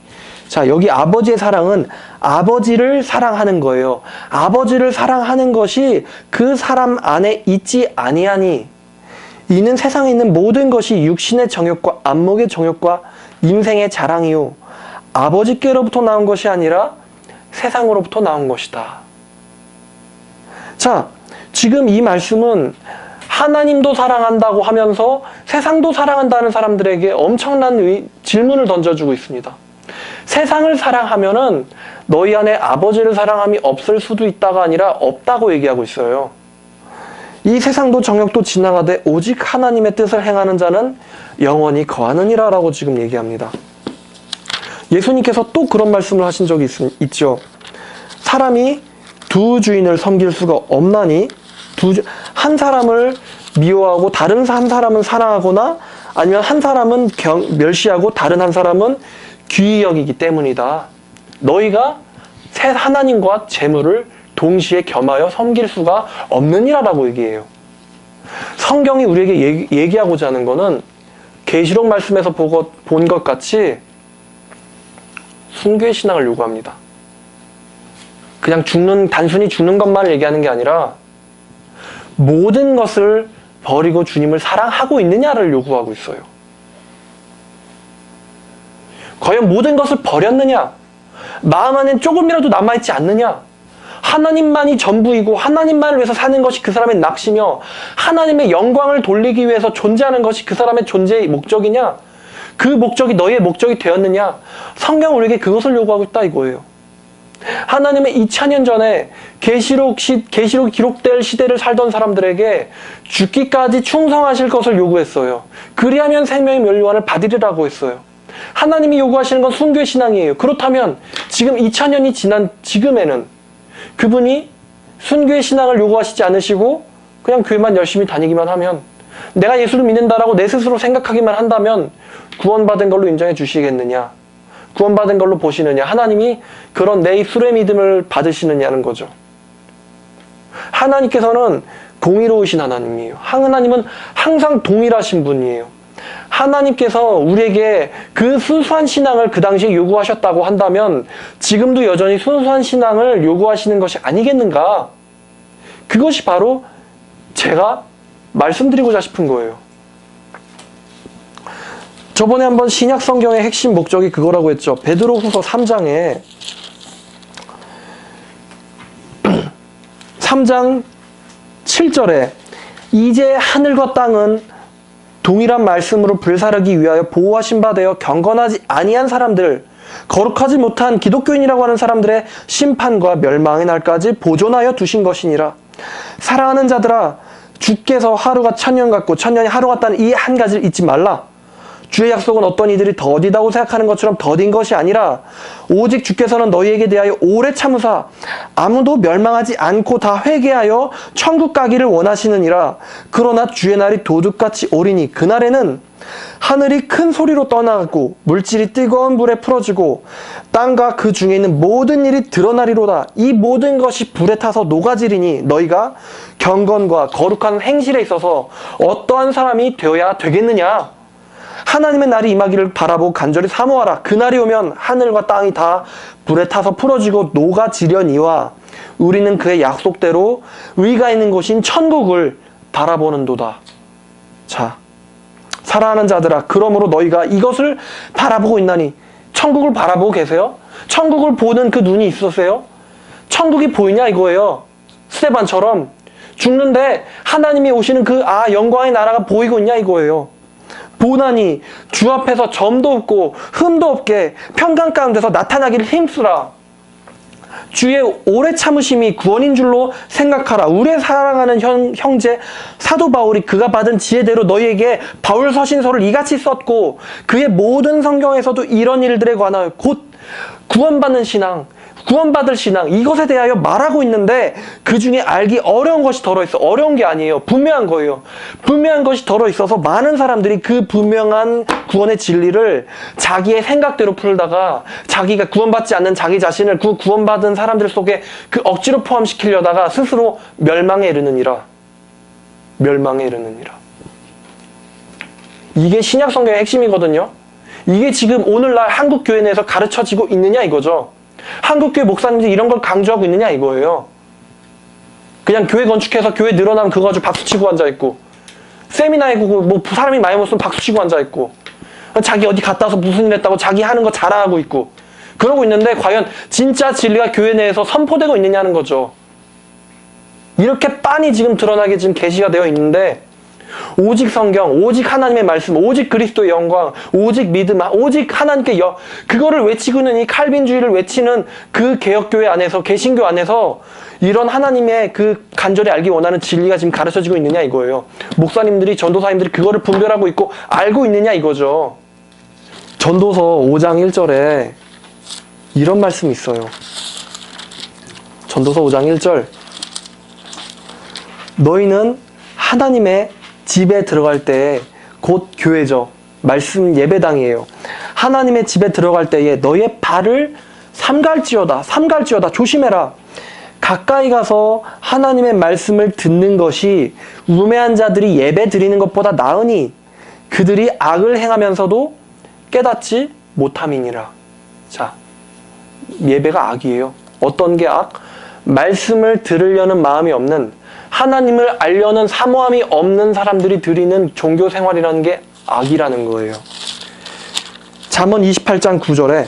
A: 자, 여기 아버지의 사랑은 아버지를 사랑하는 거예요. 아버지를 사랑하는 것이 그 사람 안에 있지 아니하니 이는 세상에 있는 모든 것이 육신의 정욕과 안목의 정욕과 임생의 자랑이요 아버지께로부터 나온 것이 아니라 세상으로부터 나온 것이다. 자, 지금 이 말씀은 하나님도 사랑한다고 하면서 세상도 사랑한다는 사람들에게 엄청난 질문을 던져주고 있습니다. 세상을 사랑하면은 너희 안에 아버지를 사랑함이 없을 수도 있다가 아니라 없다고 얘기하고 있어요. 이 세상도 정욕도 지나가되 오직 하나님의 뜻을 행하는 자는 영원히 거하느니라 라고 지금 얘기합니다. 예수님께서 또 그런 말씀을 하신 적이 있죠. 사람이 두 주인을 섬길 수가 없나니 한 사람을 미워하고 다른 한 사람은 사랑하거나 아니면 한 사람은 멸시하고 다른 한 사람은 귀히 여기기 때문이다. 너희가 하나님과 재물을 동시에 겸하여 섬길 수가 없느니라라고 얘기해요. 성경이 우리에게 얘기하고자 하는 거는 계시록 말씀에서 본 것 같이 순교의 신앙을 요구합니다. 그냥 단순히 죽는 것만 얘기하는 게 아니라 모든 것을 버리고 주님을 사랑하고 있느냐를 요구하고 있어요. 과연 모든 것을 버렸느냐? 마음 안엔 조금이라도 남아있지 않느냐? 하나님만이 전부이고 하나님만을 위해서 사는 것이 그 사람의 낚시며 하나님의 영광을 돌리기 위해서 존재하는 것이 그 사람의 존재의 목적이냐? 그 목적이 너희의 목적이 되었느냐? 성경은 우리에게 그것을 요구하고 있다 이거예요. 하나님의 2000년 전에 계시록이 기록될 시대를 살던 사람들에게 죽기까지 충성하실 것을 요구했어요. 그리하면 생명의 면류관을 받으리라고 했어요. 하나님이 요구하시는 건 순교의 신앙이에요. 그렇다면 지금 2000년이 지난 지금에는 그분이 순교의 신앙을 요구하시지 않으시고 그냥 교회만 열심히 다니기만 하면, 내가 예수를 믿는다라고 내 스스로 생각하기만 한다면 구원받은 걸로 인정해 주시겠느냐? 구원받은 걸로 보시느냐? 하나님이 그런 내 입술의 믿음을 받으시느냐는 거죠. 하나님께서는 공의로우신 하나님이에요. 하나님은 항상 동일하신 분이에요. 하나님께서 우리에게 그 순수한 신앙을 그 당시에 요구하셨다고 한다면 지금도 여전히 순수한 신앙을 요구하시는 것이 아니겠는가? 그것이 바로 제가 말씀드리고자 싶은 거예요. 저번에 한번 신약 성경의 핵심 목적이 그거라고 했죠. 베드로후서 3장에 3장 7절에 이제 하늘과 땅은 동일한 말씀으로 불사르기 위하여 보호하신 바 되어 경건하지 아니한 사람들, 거룩하지 못한 기독교인이라고 하는 사람들의 심판과 멸망의 날까지 보존하여 두신 것이니라. 사랑하는 자들아, 주께서 하루가 1000년 같고 1000년이 하루 같다는 이 한 가지를 잊지 말라. 주의 약속은 어떤 이들이 더디다고 생각하는 것처럼 더딘 것이 아니라 오직 주께서는 너희에게 대하여 오래 참으사 아무도 멸망하지 않고 다 회개하여 천국 가기를 원하시느니라. 그러나 주의 날이 도둑같이 오리니 그날에는 하늘이 큰 소리로 떠나고 물질이 뜨거운 불에 풀어지고 땅과 그 중에 있는 모든 일이 드러나리로다. 이 모든 것이 불에 타서 녹아지리니 너희가 경건과 거룩한 행실에 있어서 어떠한 사람이 되어야 되겠느냐? 하나님의 날이 임하기를 바라보고 간절히 사모하라. 그날이 오면 하늘과 땅이 다 불에 타서 풀어지고 녹아지려니와 우리는 그의 약속대로 의가 있는 곳인 천국을 바라보는도다. 자, 사랑하는 자들아, 그러므로 너희가 이것을 바라보고 있나니. 천국을 바라보고 계세요? 천국을 보는 그 눈이 있으세요? 천국이 보이냐 이거예요. 스데반처럼 죽는데 하나님이 오시는 그 영광의 나라가 보이고 있냐 이거예요. 보나니 주 앞에서 점도 없고 흠도 없게 평강 가운데서 나타나기를 힘쓰라. 주의 오래 참으심이 구원인 줄로 생각하라. 우리의 사랑하는 형제 사도 바울이 그가 받은 지혜대로 너희에게 바울 서신서를 이같이 썼고 그의 모든 성경에서도 이런 일들에 관하여 곧 구원받는 신앙, 구원받을 신앙, 이것에 대하여 말하고 있는데 그 중에 알기 어려운 것이 덜어있어. 어려운 게 아니에요. 분명한 거예요. 분명한 것이 덜어있어서 많은 사람들이 그 분명한 구원의 진리를 자기의 생각대로 풀다가 자기가 구원받지 않는 자기 자신을 그 구원받은 사람들 속에 그 억지로 포함시키려다가 스스로 멸망에 이르느니라. 멸망에 이르느니라. 이게 신약 성경의 핵심이거든요. 이게 지금 오늘날 한국 교회 내에서 가르쳐지고 있느냐 이거죠. 한국교회 목사님들이 이런 걸 강조하고 있느냐 이거예요. 그냥 교회 건축해서 교회 늘어나면 그거 가지고 박수치고 앉아있고 세미나에 뭐 사람이 많이 모으면 박수 치고 앉아있고, 자기 어디 갔다 와서 무슨 일 했다고 자기 하는 거 자랑하고 있고, 그러고 있는데 과연 진짜 진리가 교회 내에서 선포되고 있느냐는 거죠. 이렇게 빤히 지금 드러나게 지금 계시가 되어 있는데, 오직 성경, 오직 하나님의 말씀, 오직 그리스도의 영광, 오직 믿음, 오직 하나님께 그거를 외치고 있는 이 칼빈주의를 외치는 그 개혁교회 안에서, 개신교 안에서 이런 하나님의 그 간절히 알기 원하는 진리가 지금 가르쳐지고 있느냐 이거예요. 목사님들이, 전도사님들이 그거를 분별하고 있고 알고 있느냐 이거죠. 전도서 5장 1절에 이런 말씀이 있어요. 전도서 5장 1절. 너희는 하나님의 집에 들어갈 때, 곧 교회죠. 말씀 예배당이에요. 하나님의 집에 들어갈 때에 너의 발을 삼갈지어다. 조심해라. 가까이 가서 하나님의 말씀을 듣는 것이 우매한 자들이 예배 드리는 것보다 나으니 그들이 악을 행하면서도 깨닫지 못함이니라. 자, 예배가 악이에요. 어떤 게 악? 말씀을 들으려는 마음이 없는, 하나님을 알려는 사모함이 없는 사람들이 드리는 종교 생활이라는 게 악이라는 거예요. 잠언 28장 9절에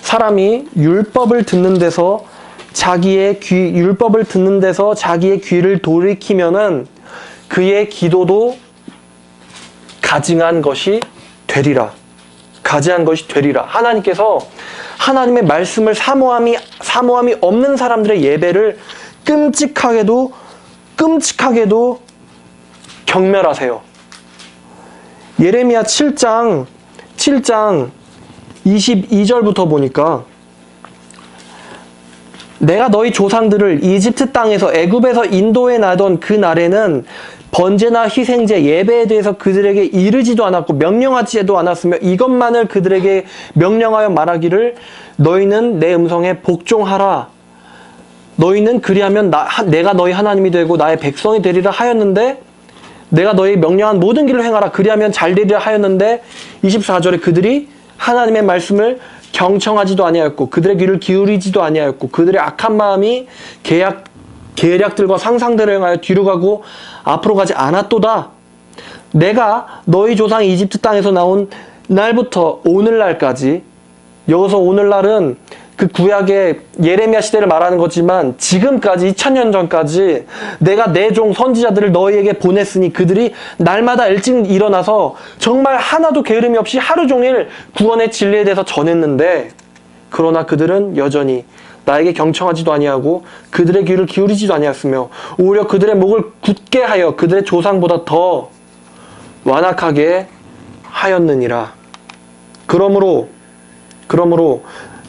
A: 사람이 율법을 듣는 데서 자기의 귀를 돌이키면은 그의 기도도 가증한 것이 되리라. 하나님께서 하나님의 말씀을 사모함이 없는 사람들의 예배를 끔찍하게도 경멸하세요. 예레미야 7장 22절부터 보니까, 내가 너희 조상들을 이집트 땅에서 애굽에서 인도해 나던 그 날에는 번제나 희생제, 예배에 대해서 그들에게 이르지도 않았고 명령하지도 않았으며 이것만을 그들에게 명령하여 말하기를 너희는 내 음성에 복종하라. 너희는 그리하면 내가 너희 하나님이 되고 나의 백성이 되리라 하였는데, 내가 너희 명령한 모든 길을 행하라. 그리하면 잘 되리라 하였는데 24절에 그들이 하나님의 말씀을 경청하지도 아니하였고 그들의 귀를 기울이지도 아니하였고 그들의 악한 마음이 계략들과 상상대로 행하여 뒤로 가고 앞으로 가지 않았도다. 내가 너희 조상 이집트 땅에서 나온 날부터 오늘날까지, 여기서 오늘날은 그 구약의 예레미야 시대를 말하는 거지만 지금까지 2000년 전까지 내가 내 종 선지자들을 너희에게 보냈으니 그들이 날마다 일찍 일어나서 정말 하나도 게으름이 없이 하루 종일 구원의 진리에 대해서 전했는데, 그러나 그들은 여전히 나에게 경청하지도 아니하고 그들의 귀를 기울이지도 아니하였으며 오히려 그들의 목을 굳게 하여 그들의 조상보다 더 완악하게 하였느니라. 그러므로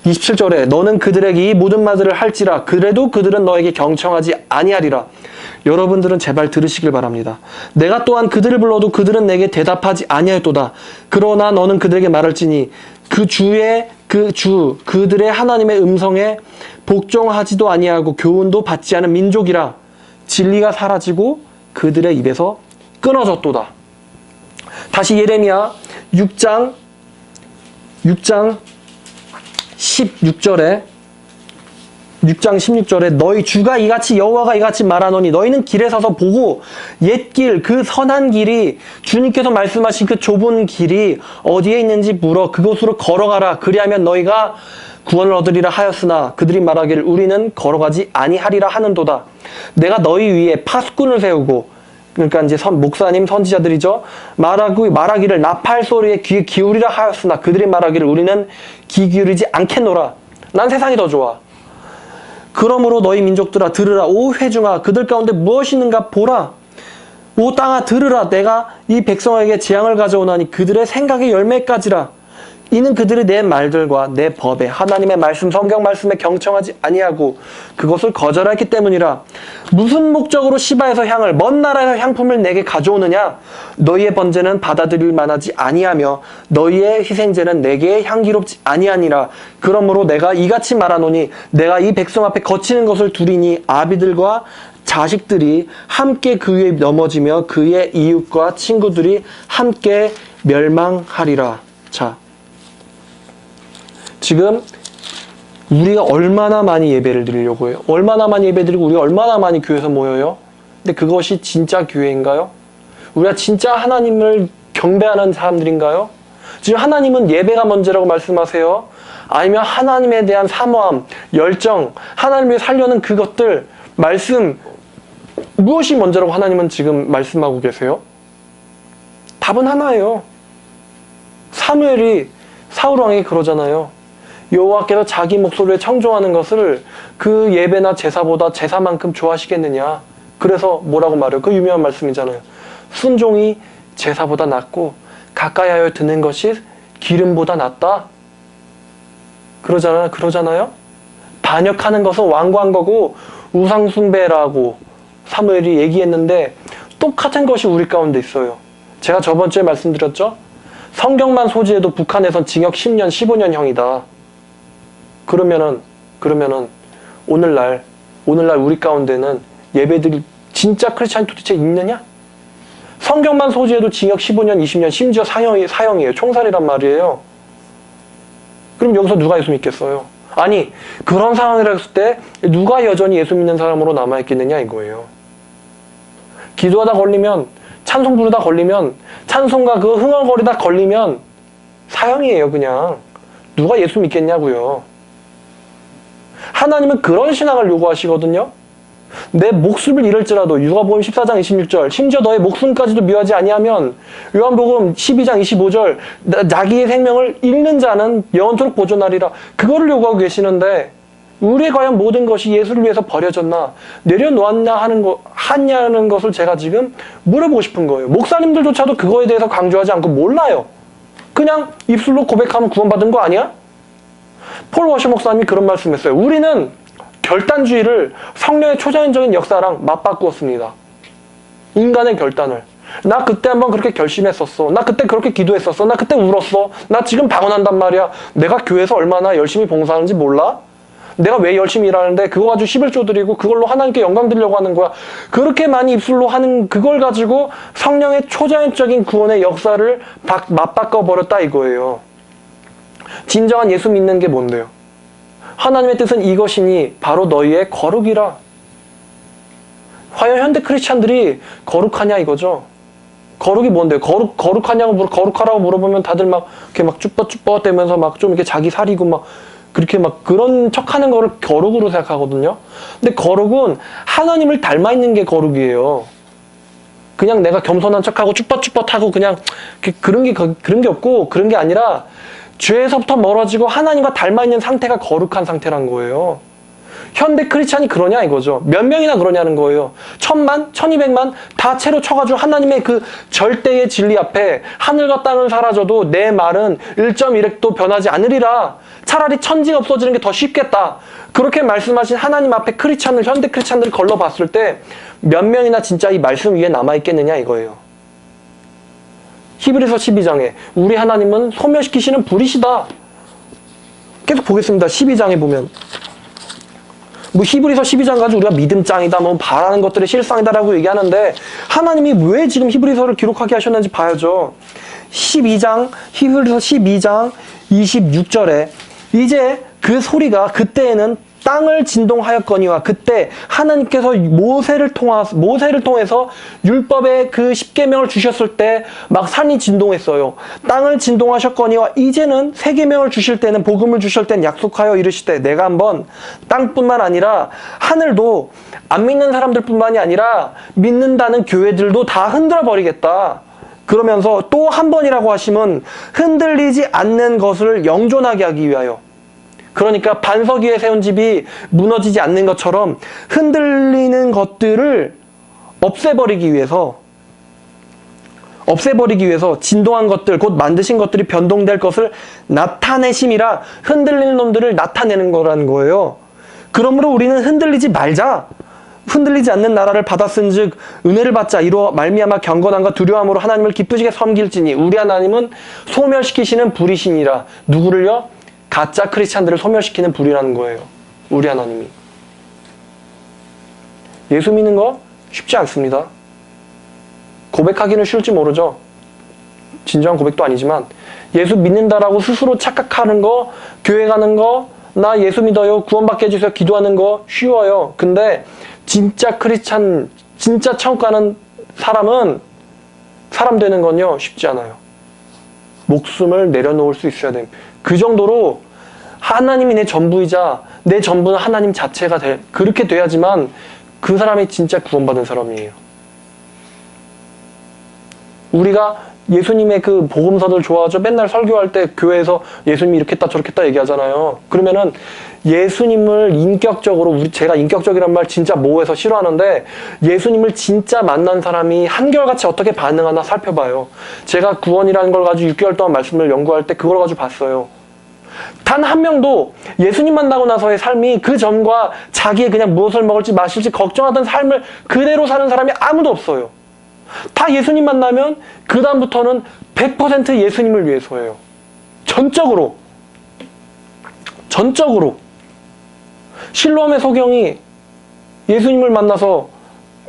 A: 27절에 너는 그들에게 이 모든 말들을 할지라 그래도 그들은 너에게 경청하지 아니하리라. 여러분들은 제발 들으시길 바랍니다. 내가 또한 그들을 불러도 그들은 내게 대답하지 아니하였도다. 그러나 너는 그들에게 말할지니 그들의 하나님의 음성에 복종하지도 아니하고 교훈도 받지 않은 민족이라. 진리가 사라지고 그들의 입에서 끊어졌도다. 다시 예레미야 6장 16절에 너희 주가 이같이 여호와가 이같이 말하노니 너희는 길에 서서 보고 옛길 그 선한 길이 주님께서 말씀하신 그 좁은 길이 어디에 있는지 물어 그곳으로 걸어가라. 그리하면 너희가 구원을 얻으리라 하였으나 그들이 말하기를 우리는 걸어가지 아니하리라 하는도다. 내가 너희 위에 파수꾼을 세우고, 그러니까 이제 목사님 선지자들이죠. 말하기를 나팔 소리에 귀 기울이라 하였으나 그들이 말하기를 우리는 귀 기울이지 않겠노라. 난 세상이 더 좋아. 그러므로 너희 민족들아 들으라. 오 회중아 그들 가운데 무엇이 있는가 보라. 오 땅아 들으라. 내가 이 백성에게 재앙을 가져오나니 그들의 생각의 열매까지라. 이는 그들이 내 말들과 내 법에 하나님의 말씀 성경 말씀에 경청하지 아니하고 그것을 거절했기 때문이라. 무슨 목적으로 시바에서 향을 먼 나라에서 향품을 내게 가져오느냐. 너희의 번제는 받아들일 만하지 아니하며 너희의 희생제는 내게 향기롭지 아니하니라. 그러므로 내가 이같이 말하노니 내가 이 백성 앞에 거치는 것을 두리니 아비들과 자식들이 함께 그 위에 넘어지며 그의 이웃과 친구들이 함께 멸망하리라. 자, 지금 우리가 얼마나 많이 예배를 드리려고 해요? 얼마나 많이 예배 드리고 우리가 얼마나 많이 교회에서 모여요? 근데 그것이 진짜 교회인가요? 우리가 진짜 하나님을 경배하는 사람들인가요? 지금 하나님은 예배가 먼저라고 말씀하세요? 아니면 하나님에 대한 사모함, 열정, 하나님을 살려는 그것들, 말씀, 무엇이 먼저라고 하나님은 지금 말씀하고 계세요? 답은 하나예요. 사무엘이 사울 왕에게 그러잖아요. 여호와께서 자기 목소리에 청종하는 것을 그 예배나 제사보다 제사만큼 좋아하시겠느냐. 그래서 뭐라고 말해요? 그 유명한 말씀이잖아요. 순종이 제사보다 낫고 가까이 하여 드는 것이 기름보다 낫다. 그러잖아요. 반역하는 것은 완고한 거고 우상숭배라고 사무엘이 얘기했는데 똑같은 것이 우리 가운데 있어요. 제가 저번 주에 말씀드렸죠? 성경만 소지해도 북한에선 징역 10년, 15년형이다. 그러면은 오늘날 우리 가운데는 예배드릴 진짜 크리스찬이 도대체 있느냐? 성경만 소지해도 징역 15년, 20년, 심지어 사형이에요. 총살이란 말이에요. 그럼 여기서 누가 예수 믿겠어요? 아니, 그런 상황이라 했을 때 누가 여전히 예수 믿는 사람으로 남아있겠느냐 이거예요. 기도하다 걸리면, 찬송 부르다 걸리면, 찬송가 그 흥얼거리다 걸리면 사형이에요, 그냥. 누가 예수 믿겠냐고요. 하나님은 그런 신앙을 요구하시거든요. 내 목숨을 잃을지라도, 누가복음 14장 26절, 심지어 너의 목숨까지도 미워하지 아니하면, 요한복음 12장 25절, 자기의 생명을 잃는 자는 영원토록 보존하리라. 그거를 요구하고 계시는데 우리의 과연 모든 것이 예수를 위해서 버려졌나, 내려놓았냐 하냐는 것을 제가 지금 물어보고 싶은 거예요. 목사님들조차도 그거에 대해서 강조하지 않고 몰라요. 그냥 입술로 고백하면 구원받은 거 아니야? 폴 워셔 목사님이 그런 말씀했어요. 우리는 결단주의를 성령의 초자연적인 역사랑 맞바꾸었습니다. 인간의 결단을. 나 그때 한번 그렇게 결심했었어. 나 그때 그렇게 기도했었어. 나 그때 울었어. 나 지금 방언한단 말이야. 내가 교회에서 얼마나 열심히 봉사하는지 몰라? 내가 왜 열심히 일하는데 그거 가지고 11조 드리고 그걸로 하나님께 영광 드리려고 하는 거야. 그렇게 많이 입술로 하는 그걸 가지고 성령의 초자연적인 구원의 역사를 맞바꿔버렸다 이거예요. 진정한 예수 믿는 게 뭔데요? 하나님의 뜻은 이것이니 바로 너희의 거룩이라. 과연 현대 크리스찬들이 거룩하냐 이거죠. 거룩이 뭔데요? 거룩하라고 물어보면 다들 막 이렇게 막 쭈뼛쭈뼛대면서 막 좀 이렇게 자기 살이고 막 그렇게 막 그런 척하는 거를 거룩으로 생각하거든요. 근데 거룩은 하나님을 닮아 있는 게 거룩이에요. 그냥 내가 겸손한 척하고 쭈뼛쭈뼛하고 그냥 그런 게 없고, 그런 게 아니라 죄에서부터 멀어지고 하나님과 닮아 있는 상태가 거룩한 상태란 거예요. 현대 크리스찬이 그러냐 이거죠. 몇 명이나 그러냐는 거예요. 1000만, 1200만 다 채로 쳐가지고 하나님의 그 절대의 진리 앞에 하늘과 땅은 사라져도 내 말은 1.1획도 변하지 않으리라. 차라리 천지가 없어지는 게 더 쉽겠다. 그렇게 말씀하신 하나님 앞에 현대 크리스찬들을 걸러봤을 때 몇 명이나 진짜 이 말씀 위에 남아있겠느냐 이거예요. 히브리서 12장에 우리 하나님은 소멸시키시는 불이시다. 계속 보겠습니다. 12장에 보면 히브리서 12장 가지고 우리가 믿음짱이다, 바라는 것들의 실상이다라고 얘기하는데 하나님이 왜 지금 히브리서를 기록하게 하셨는지 봐야죠. 히브리서 12장 26절에 이제 그 소리가 그때에는 땅을 진동하였거니와, 그때 하나님께서 모세를 통해서 율법의 그 10계명을 주셨을 때 막 산이 진동했어요. 땅을 진동하셨거니와 이제는 새 계명을 주실 때는, 복음을 주실 때는 약속하여 이르시되 내가 한번 땅뿐만 아니라 하늘도 안 믿는 사람들뿐만이 아니라 믿는다는 교회들도 다 흔들어 버리겠다. 그러면서 또 한 번이라고 하시면 흔들리지 않는 것을 영존하게 하기 위하여, 그러니까 반석 위에 세운 집이 무너지지 않는 것처럼 흔들리는 것들을 없애버리기 위해서 진동한 것들, 곧 만드신 것들이 변동될 것을 나타내심이라, 흔들리는 놈들을 나타내는 거라는 거예요. 그러므로 우리는 흔들리지 말자. 흔들리지 않는 나라를 받았은즉 은혜를 받자. 이로 말미암아 경건함과 두려움으로 하나님을 기쁘시게 섬길지니 우리 하나님은 소멸시키시는 불이시니라. 누구를요? 가짜 크리스찬들을 소멸시키는 불이라는 거예요. 우리 하나님이. 예수 믿는 거 쉽지 않습니다. 고백하기는 쉬울지 모르죠. 진정한 고백도 아니지만 예수 믿는다라고 스스로 착각하는 거, 교회 가는 거, 나 예수 믿어요, 구원받게 해주세요, 기도하는 거 쉬워요. 근데 진짜 크리스찬, 진짜 천국 가는 사람은 사람 되는 건요, 쉽지 않아요. 목숨을 내려놓을 수 있어야 됩니다. 그 정도로 하나님이 내 전부이자 내 전부는 하나님 자체가 그렇게 돼야지만 그 사람이 진짜 구원받은 사람이에요. 우리가 예수님의 그 복음서들 좋아하죠? 맨날 설교할 때 교회에서 예수님이 이렇게 했다 저렇게 했다 얘기하잖아요. 그러면은 예수님을 인격적으로, 제가 인격적이란 말 진짜 모호해서 싫어하는데 예수님을 진짜 만난 사람이 한결같이 어떻게 반응하나 살펴봐요. 제가 구원이라는 걸 가지고 6개월 동안 말씀을 연구할 때 그걸 가지고 봤어요. 단 한 명도 예수님 만나고 나서의 삶이 그 전과 자기의 그냥 무엇을 먹을지 마실지 걱정하던 삶을 그대로 사는 사람이 아무도 없어요. 다 예수님 만나면 그 다음부터는 100% 예수님을 위해서예요. 전적으로. 실로암의 소경이 예수님을 만나서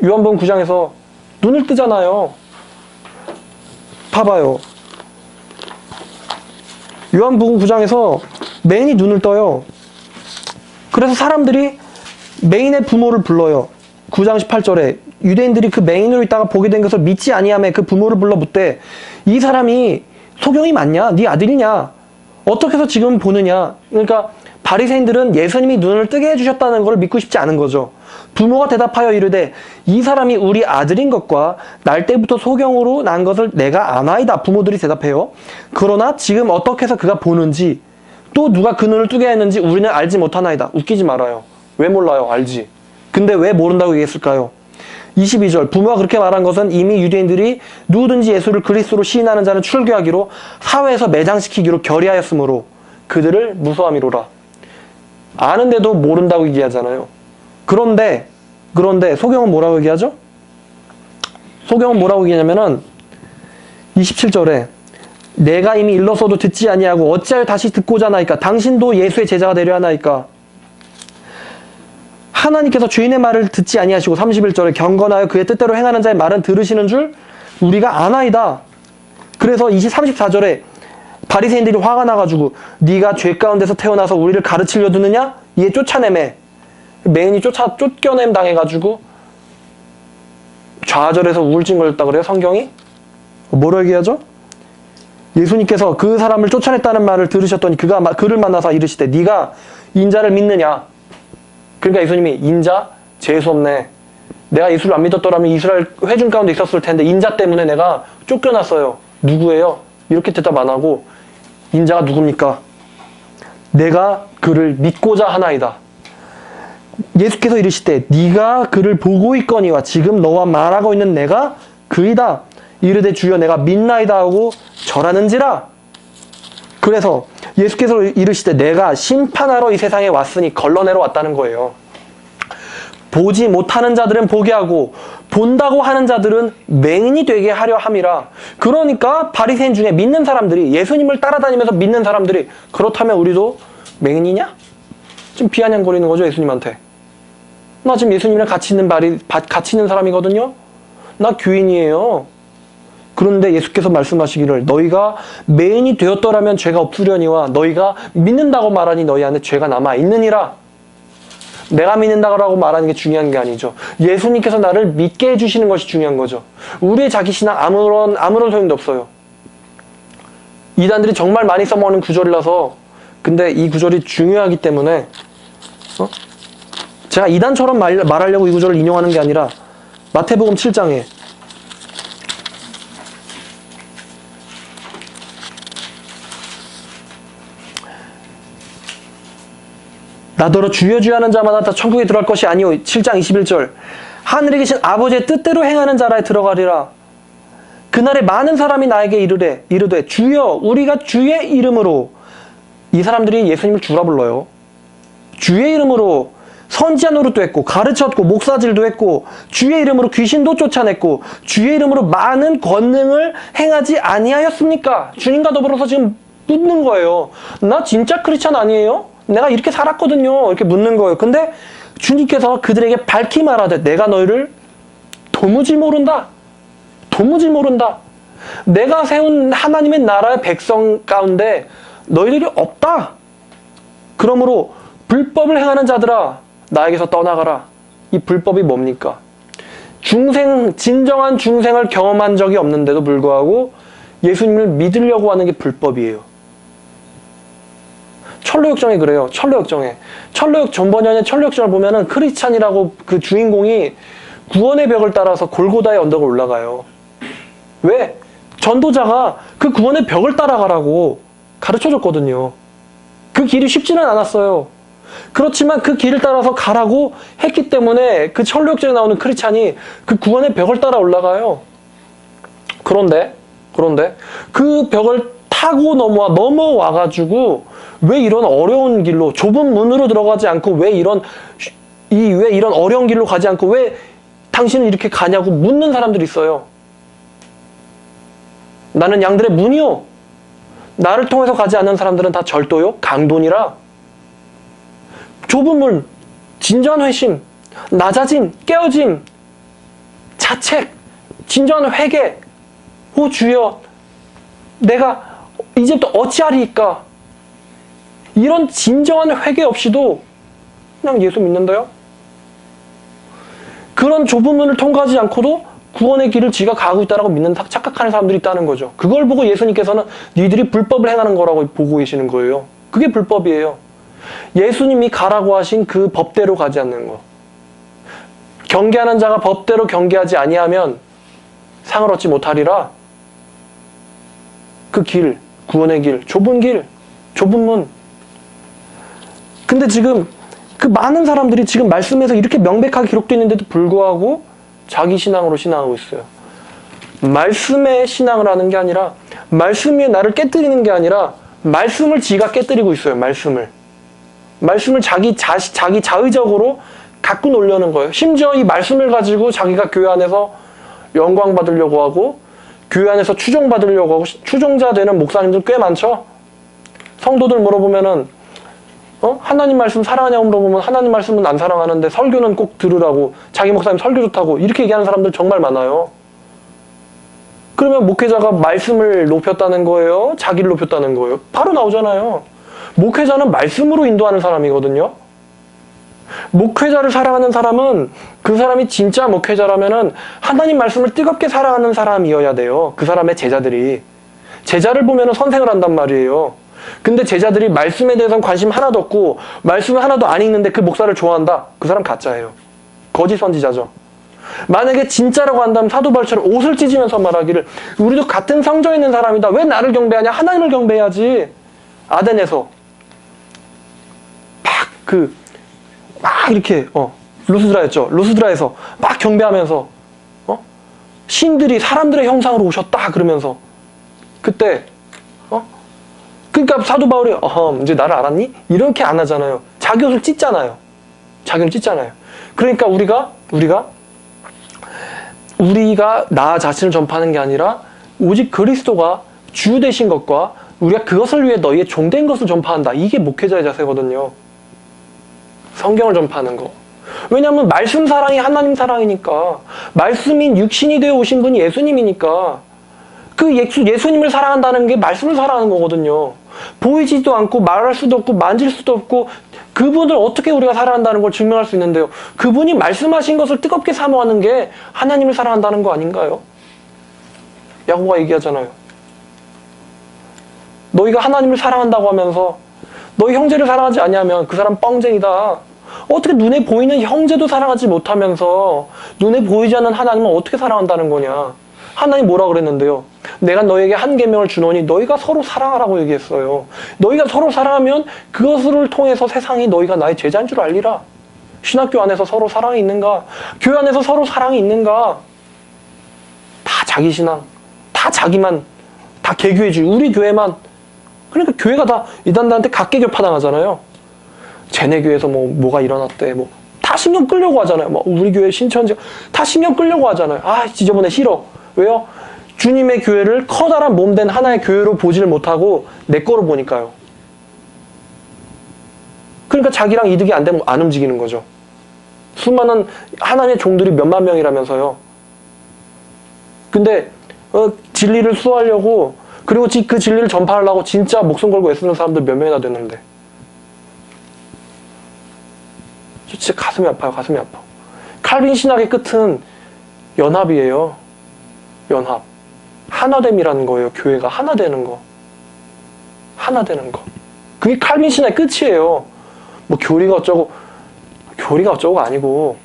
A: 요한복음 9장에서 눈을 뜨잖아요. 봐봐요. 요한복음 9장에서 메인이 눈을 떠요. 그래서 사람들이 메인의 부모를 불러요. 9장 18절에 유대인들이 그 맹인으로 있다가 보게 된 것을 믿지 아니하며 그 부모를 불러 묻되 이 사람이 소경이 맞냐? 네 아들이냐? 어떻게 해서 지금 보느냐? 그러니까 바리새인들은 예수님이 눈을 뜨게 해주셨다는 걸 믿고 싶지 않은 거죠. 부모가 대답하여 이르되 이 사람이 우리 아들인 것과 날 때부터 소경으로 난 것을 내가 아나이다. 부모들이 대답해요. 그러나 지금 어떻게 해서 그가 보는지 또 누가 그 눈을 뜨게 했는지 우리는 알지 못하나이다. 웃기지 말아요. 왜 몰라요? 알지. 근데 왜 모른다고 얘기했을까요? 22절 부모가 그렇게 말한 것은 이미 유대인들이 누구든지 예수를 그리스도로 시인하는 자는 출교하기로 사회에서 매장시키기로 결의하였으므로 그들을 무서함이로라. 아는데도 모른다고 얘기하잖아요. 그런데 소경은 뭐라고 얘기하죠? 소경은 뭐라고 얘기하냐면은 27절에 내가 이미 일러서도 듣지 아니하고 어찌하여 다시 듣고자 하나이까? 당신도 예수의 제자가 되려 하나이까? 하나님께서 죄인의 말을 듣지 아니하시고 31절에 경건하여 그의 뜻대로 행하는 자의 말은 들으시는 줄 우리가 아나이다. 그래서 34절에 바리새인들이 화가 나가지고 네가 죄 가운데서 태어나서 우리를 가르치려 드느냐? 얘 쫓아내매. 메인이 쫓겨냄 당해가지고 좌절해서 우울증 걸렸다 그래요, 성경이? 뭐라고 얘기하죠? 예수님께서 그 사람을 쫓아냈다는 말을 들으셨더니 그를 만나서 이르시되 네가 인자를 믿느냐? 그러니까 예수님이 인자? 재수없네. 내가 예수를 안 믿었더라면 이스라엘 회중 가운데 있었을 텐데 인자 때문에 내가 쫓겨났어요. 누구예요? 이렇게 대답 안 하고 인자가 누굽니까? 내가 그를 믿고자 하나이다. 예수께서 이르시되 네가 그를 보고 있거니와 지금 너와 말하고 있는 내가 그이다. 이르되 주여 내가 믿나이다 하고 절하는지라. 그래서 예수께서 이르시되 내가 심판하러 이 세상에 왔으니 걸러내러 왔다는 거예요. 보지 못하는 자들은 보게 하고 본다고 하는 자들은 맹인이 되게 하려 함이라. 그러니까 바리새인 중에 믿는 사람들이, 예수님을 따라다니면서 믿는 사람들이, 그렇다면 우리도 맹인이냐? 지금 비아냥거리는 거죠, 예수님한테. 나 지금 예수님이랑 같이 있는 사람이거든요. 나 교인이에요. 그런데 예수께서 말씀하시기를 너희가 맹인이 되었더라면 죄가 없으려니와 너희가 믿는다고 말하니 너희 안에 죄가 남아있느니라. 내가 믿는다고 말하는 게 중요한 게 아니죠. 예수님께서 나를 믿게 해주시는 것이 중요한 거죠. 우리의 자기 신앙 아무런 소용도 없어요. 이단들이 정말 많이 써먹는 구절이라서. 근데 이 구절이 중요하기 때문에 제가 이단처럼 말하려고 이 구절을 인용하는 게 아니라 마태복음 7장에 나더러 주여 주여 하는 자마다 다 천국에 들어갈 것이 아니오. 7장 21절 하늘에 계신 아버지의 뜻대로 행하는 자라에 들어가리라. 그날에 많은 사람이 나에게 이르되 주여 우리가 주의 이름으로. 이 사람들이 예수님을 주라 불러요. 주의 이름으로 선지자 노릇도 했고 가르쳤고 목사질도 했고 주의 이름으로 귀신도 쫓아냈고 주의 이름으로 많은 권능을 행하지 아니하였습니까? 주님과 더불어서 지금 묻는 거예요. 나 진짜 크리스찬 아니에요? 내가 이렇게 살았거든요. 이렇게 묻는 거예요. 근데 주님께서 그들에게 밝히 말하되 내가 너희를 도무지 모른다. 도무지 모른다. 내가 세운 하나님의 나라의 백성 가운데 너희들이 없다. 그러므로 불법을 행하는 자들아 나에게서 떠나가라. 이 불법이 뭡니까? 진정한 중생을 경험한 적이 없는데도 불구하고 예수님을 믿으려고 하는 게 불법이에요. 철로역정에 그래요. 철로역정에. 전번연의 철로역정을 보면은 크리스찬이라고 그 주인공이 구원의 벽을 따라서 골고다의 언덕을 올라가요. 왜? 전도자가 그 구원의 벽을 따라가라고 가르쳐줬거든요. 그 길이 쉽지는 않았어요. 그렇지만 그 길을 따라서 가라고 했기 때문에 그 철로역정에 나오는 크리스찬이 그 구원의 벽을 따라 올라가요. 그런데 그 벽을 타고 넘어와가지고 왜 이런 어려운 길로, 좁은 문으로 들어가지 않고 왜 이런 어려운 길로 가지 않고 왜 당신은 이렇게 가냐고 묻는 사람들이 있어요. 나는 양들의 문이요. 나를 통해서 가지 않는 사람들은 다 절도요, 강도니라. 좁은 문, 진정한 회심, 낮아짐, 깨어짐, 자책, 진정한 회개. 오 주여, 내가 이제부터 어찌하리이까? 이런 진정한 회개 없이도 그냥 예수 믿는다요? 그런 좁은 문을 통과하지 않고도 구원의 길을 지가 가고 있다고 믿는 착각하는 사람들이 있다는 거죠. 그걸 보고 예수님께서는 니들이 불법을 행하는 거라고 보고 계시는 거예요. 그게 불법이에요. 예수님이 가라고 하신 그 법대로 가지 않는 거. 경계하는 자가 법대로 경계하지 아니하면 상을 얻지 못하리라. 그 길, 구원의 길, 좁은 문. 근데 지금 그 많은 사람들이 지금 말씀에서 이렇게 명백하게 기록되어 있는데도 불구하고 자기 신앙으로 신앙하고 있어요. 말씀의 신앙을 하는 게 아니라, 말씀이 나를 깨뜨리는 게 아니라 말씀을 지가 깨뜨리고 있어요. 말씀을 자기 자의적으로 갖고 놀려는 거예요. 심지어 이 말씀을 가지고 자기가 교회 안에서 영광 받으려고 하고, 교회 안에서 추종받으려고 하고, 추종자 되는 목사님들 꽤 많죠. 성도들 물어보면은 하나님 말씀 사랑하냐고 물어보면 하나님 말씀은 안 사랑하는데 설교는 꼭 들으라고, 자기 목사님 설교 좋다고 이렇게 얘기하는 사람들 정말 많아요. 그러면 목회자가 말씀을 높였다는 거예요? 자기를 높였다는 거예요? 바로 나오잖아요. 목회자는 말씀으로 인도하는 사람이거든요. 목회자를 사랑하는 사람은, 그 사람이 진짜 목회자라면은 하나님 말씀을 뜨겁게 사랑하는 사람이어야 돼요. 그 사람의 제자들이. 제자를 보면은 선생을 한단 말이에요. 근데 제자들이 말씀에 대해서는 관심 하나도 없고 말씀을 하나도 안 읽는데 그 목사를 좋아한다? 그 사람 가짜예요. 거짓 선지자죠. 만약에 진짜라고 한다면 사도 바울처럼 옷을 찢으면서 말하기를, 우리도 같은 성전에 있는 사람이다. 왜 나를 경배하냐? 하나님을 경배해야지. 아덴에서 막 이렇게 루스드라였죠. 루스드라에서 막 경배하면서 신들이 사람들의 형상으로 오셨다 그러면서, 그때 그러니까 사도 바울이 이제 나를 알았니? 이렇게 안 하잖아요. 자기 옷을 찢잖아요. 자기를 찢잖아요. 그러니까 우리가 나 자신을 전파하는 게 아니라 오직 그리스도가 주 되신 것과 우리가 그것을 위해 너희의 종된 것을 전파한다. 이게 목회자의 자세거든요. 성경을 전파하는 거. 왜냐하면 말씀 사랑이 하나님 사랑이니까. 말씀인 육신이 되어 오신 분이 예수님이니까. 그 예수님을 사랑한다는 게 말씀을 사랑하는 거거든요. 보이지도 않고 말할 수도 없고 만질 수도 없고 그분을 어떻게 우리가 사랑한다는 걸 증명할 수 있는데요. 그분이 말씀하신 것을 뜨겁게 사모하는 게 하나님을 사랑한다는 거 아닌가요? 야고보가 얘기하잖아요. 너희가 하나님을 사랑한다고 하면서 너희 형제를 사랑하지 아니하면 그 사람 뻥쟁이다. 어떻게 눈에 보이는 형제도 사랑하지 못하면서 눈에 보이지 않는 하나님은 어떻게 사랑한다는 거냐. 하나님 뭐라 그랬는데요? 내가 너에게 한 계명을 주노니 너희가 서로 사랑하라고 얘기했어요. 너희가 서로 사랑하면 그것을 통해서 세상이 너희가 나의 제자인 줄 알리라. 신학교 안에서 서로 사랑이 있는가? 교회 안에서 서로 사랑이 있는가? 다 자기 신앙, 다 자기만, 다 개교회주의, 우리 교회만. 그러니까 교회가 다 이단들한테 각계교 파당하잖아요. 쟤네 교회에서 뭐가 일어났대. 다 신경 끌려고 하잖아요. 우리 교회 신천지 다 신경 끌려고 하잖아요. 지저분해, 싫어. 왜요? 주님의 교회를 커다란 몸된 하나의 교회로 보지를 못하고 내 거로 보니까요. 그러니까 자기랑 이득이 안 되면 안 움직이는 거죠. 수많은 하나님의 종들이 몇만 명이라면서요. 근데 진리를 수호하려고, 그리고 그 진리를 전파하려고 진짜 목숨 걸고 애쓰는 사람들 몇 명이나 됐는데. 저 진짜 가슴이 아파요. 가슴이 아파. 칼빈 신학의 끝은 연합이에요. 연합. 하나됨이라는 거예요. 교회가 하나 되는 거. 하나 되는 거. 그게 칼빈 신화의 끝이에요. 뭐 교리가 어쩌고가 아니고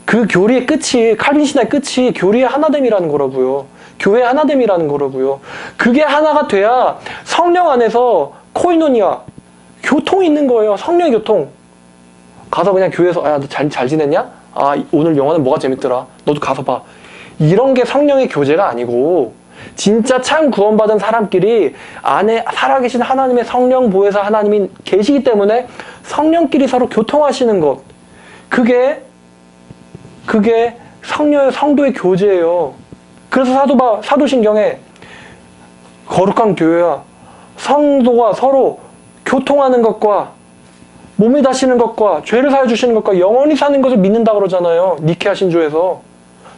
A: 그 교리의 끝이, 칼빈 신화의 끝이 교리의 하나됨이라는 거라고요. 교회의 하나됨이라는 거라고요. 그게 하나가 돼야 성령 안에서 코이노니아, 교통이 있는 거예요. 성령의 교통. 가서 그냥 교회에서 야, 너 잘 지냈냐? 아, 오늘 영화는 뭐가 재밌더라. 너도 가서 봐. 이런 게 성령의 교제가 아니고 진짜 참 구원받은 사람끼리 안에 살아계신 하나님의 성령 보혜사 하나님이 계시기 때문에 성령끼리 서로 교통하시는 것. 그게 성도의 교제예요. 그래서 사도신경에 거룩한 교회와 성도가 서로 교통하는 것과 몸이 다시는 것과 죄를 사해 주시는 것과 영원히 사는 것을 믿는다고 그러잖아요. 니케아 신조에서.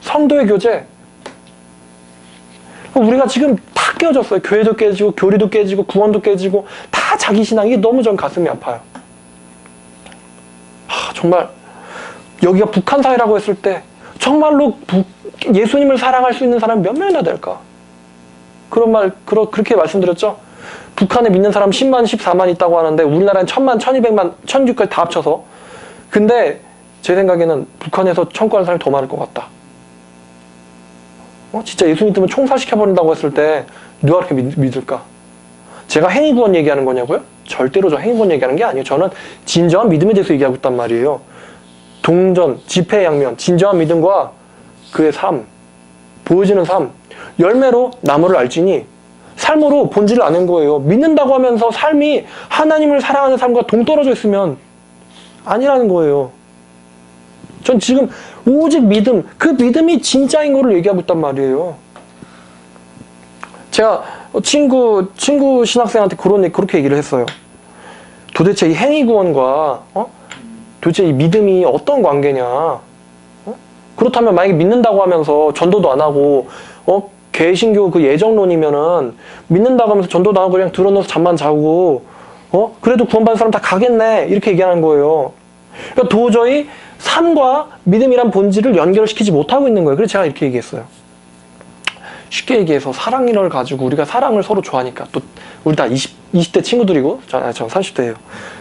A: 성도의 교제. 우리가 지금 다 깨어졌어요. 교회도 깨지고 교리도 깨지고 구원도 깨지고 다 자기 신앙이 너무 전 가슴이 아파요. 정말 여기가 북한 사회라고 했을 때 정말로 예수님을 사랑할 수 있는 사람이 몇 명이나 될까? 그렇게 말씀드렸죠? 북한에 믿는 사람 10만, 14만 있다고 하는데 우리나라엔 1000만, 1200만, 1600까지 다 합쳐서. 근데 제 생각에는 북한에서 천구하는 사람이 더 많을 것 같다. 진짜 예수 믿으면 총살시켜버린다고 했을 때 누가 그렇게 믿을까? 제가 행위구원 얘기하는 거냐고요? 절대로 저 행위구원 얘기하는 게 아니에요. 저는 진정한 믿음에 대해서 얘기하고 있단 말이에요. 동전, 지폐양면, 진정한 믿음과 그의 삶, 보여지는 삶, 열매로 나무를 알지니 삶으로 본질을 아는 거예요. 믿는다고 하면서 삶이 하나님을 사랑하는 삶과 동떨어져 있으면 아니라는 거예요. 전 지금 오직 믿음, 그 믿음이 진짜인 거를 얘기하고 있단 말이에요. 제가 친구 신학생한테 그렇게 얘기를 했어요. 도대체 이 행위구원과 도대체 이 믿음이 어떤 관계냐? 그렇다면 만약에 믿는다고 하면서 전도도 안 하고 개신교 그 예정론이면은 믿는다고 하면서 전도도 안 하고 그냥 들어놓아서 잠만 자고 그래도 구원받은 사람 다 가겠네 이렇게 얘기하는 거예요. 그러니까 도저히 삶과 믿음이란 본질을 연결시키지 못하고 있는 거예요. 그래서 제가 이렇게 얘기했어요. 쉽게 얘기해서 사랑을 가지고 우리가 사랑을 서로 좋아하니까 또 우리 다 20대 친구들이고 전 30대예요.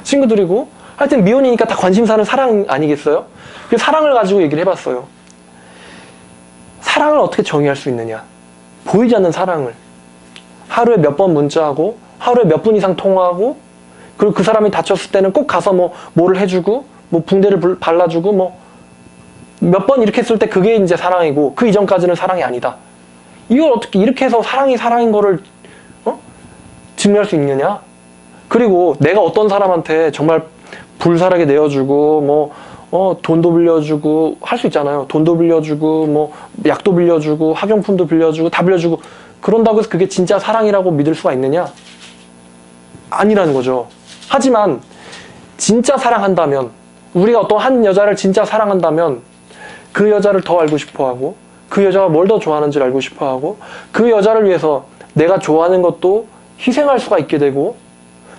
A: 친구들이고 하여튼 미혼이니까 다 관심사는 사랑 아니겠어요? 그래서 사랑을 가지고 얘기를 해봤어요. 사랑을 어떻게 정의할 수 있느냐? 보이지 않는 사랑을. 하루에 몇 번 문자하고 하루에 몇 분 이상 통화하고 그리고 그 사람이 다쳤을 때는 꼭 가서 뭐를 해주고 붕대를 발라주고 몇 번 이렇게 했을 때 그게 이제 사랑이고 그 이전까지는 사랑이 아니다. 이걸 어떻게 이렇게 해서 사랑이 사랑인 거를 증명할 수 있느냐? 그리고 내가 어떤 사람한테 정말 불살하게 내어주고 돈도 빌려주고 할 수 있잖아요. 돈도 빌려주고 약도 빌려주고 학용품도 빌려주고 다 빌려주고 그런다고 해서 그게 진짜 사랑이라고 믿을 수가 있느냐? 아니라는 거죠. 하지만 진짜 사랑한다면 우리가 어떤 한 여자를 진짜 사랑한다면 그 여자를 더 알고 싶어하고 그 여자가 뭘 더 좋아하는지를 알고 싶어하고 그 여자를 위해서 내가 좋아하는 것도 희생할 수가 있게 되고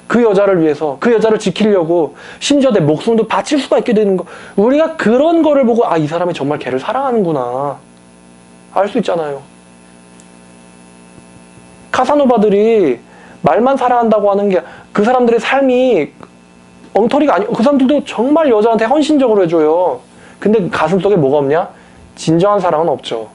A: 그 여자를 위해서 그 여자를 지키려고 심지어 내 목숨도 바칠 수가 있게 되는 거. 우리가 그런 거를 보고 이 사람이 정말 걔를 사랑하는구나 알 수 있잖아요. 카사노바들이 말만 사랑한다고 하는 게 그 사람들의 삶이 엉터리가 아니고 그 사람들도 정말 여자한테 헌신적으로 해줘요. 근데 가슴속에 뭐가 없냐? 진정한 사랑은 없죠.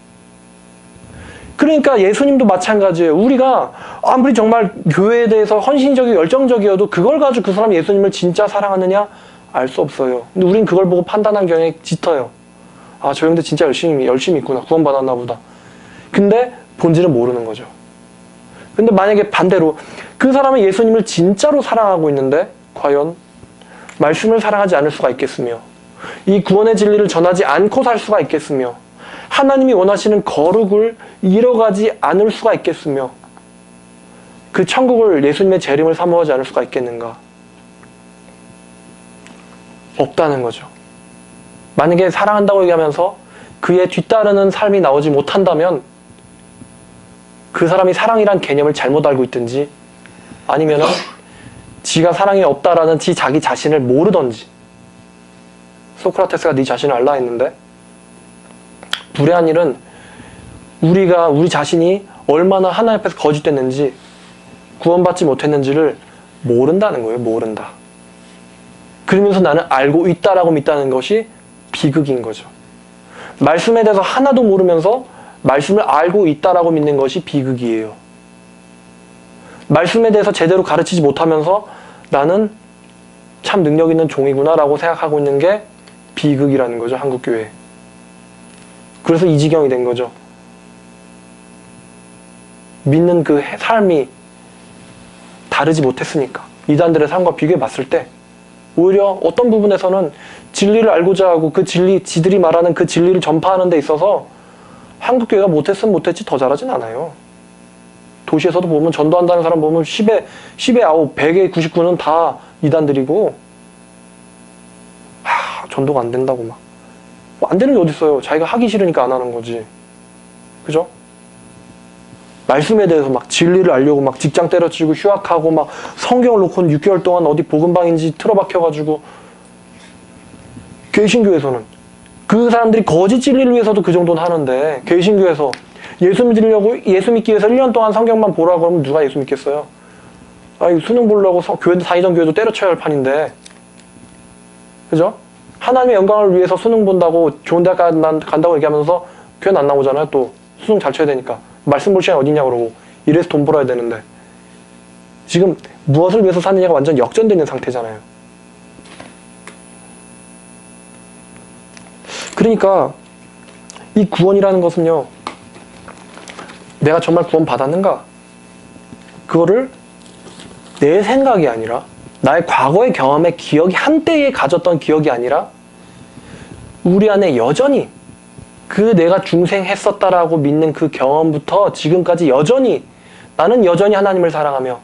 A: 그러니까 예수님도 마찬가지예요. 우리가 아무리 정말 교회에 대해서 헌신적이고 열정적이어도 그걸 가지고 그 사람이 예수님을 진짜 사랑하느냐? 알 수 없어요. 근데 우린 그걸 보고 판단한 경향이 짙어요. 저 형들 진짜 열심히 있구나. 구원받았나 보다. 근데 본질은 모르는 거죠. 근데 만약에 반대로 그 사람은 예수님을 진짜로 사랑하고 있는데 과연 말씀을 사랑하지 않을 수가 있겠으며 이 구원의 진리를 전하지 않고 살 수가 있겠으며 하나님이 원하시는 거룩을 이뤄가지 않을 수가 있겠으며 그 천국을 예수님의 재림을 사모하지 않을 수가 있겠는가? 없다는 거죠. 만약에 사랑한다고 얘기하면서 그에 뒤따르는 삶이 나오지 못한다면 그 사람이 사랑이란 개념을 잘못 알고 있든지 아니면은 지가 사랑이 없다라는 자기 자신을 모르던지. 소크라테스가 네 자신을 알라 했는데 불행한 일은 우리 자신이 얼마나 하나님 앞에서 거짓됐는지, 구원받지 못했는지를 모른다는 거예요. 모른다. 그러면서 나는 알고 있다라고 믿다는 것이 비극인 거죠. 말씀에 대해서 하나도 모르면서 말씀을 알고 있다라고 믿는 것이 비극이에요. 말씀에 대해서 제대로 가르치지 못하면서 나는 참 능력 있는 종이구나라고 생각하고 있는 게 비극이라는 거죠. 한국교회. 그래서 이 지경이 된 거죠. 믿는 그 삶이 다르지 못했으니까. 이단들의 삶과 비교해 봤을 때 오히려 어떤 부분에서는 진리를 알고자 하고 그 진리, 지들이 말하는 그 진리를 전파하는 데 있어서 한국교회가 못했으면 못했지 더 잘하진 않아요. 도시에서도 보면 전도한다는 사람 보면 10에 9, 100에 99는 다 이단들이고, 전도가 안 된다고 막. 안 되는 게 어딨어요. 자기가 하기 싫으니까 안 하는 거지. 그죠? 말씀에 대해서 막 진리를 알려고 막 직장 때려치고 휴학하고 막 성경을 놓고는 6개월 동안 어디 복음방인지 틀어박혀가지고, 개신교에서는 그 사람들이 거짓 진리를 위해서도 그 정도는 하는데, 개신교에서 예수 믿으려고, 예수 믿기 위해서 1년 동안 성경만 보라 그러면 누가 예수 믿겠어요? 수능 보려고 교회 다니던 교회도 때려쳐야 할 판인데, 그죠? 하나님의 영광을 위해서 수능 본다고 좋은 대학 간다고 얘기하면서 교회는 안 나오잖아요. 또 수능 잘 쳐야 되니까. 말씀 볼 시간이 어딨냐 그러고. 이래서 돈 벌어야 되는데. 지금 무엇을 위해서 사느냐가 완전 역전되는 상태잖아요. 그러니까 이 구원이라는 것은요, 내가 정말 구원 받았는가? 그거를 내 생각이 아니라, 나의 과거의 경험의 기억이, 한때에 가졌던 기억이 아니라 우리 안에 여전히 그 내가 중생했었다라고 믿는 그 경험부터 지금까지 나는 여전히 하나님을 사랑하며,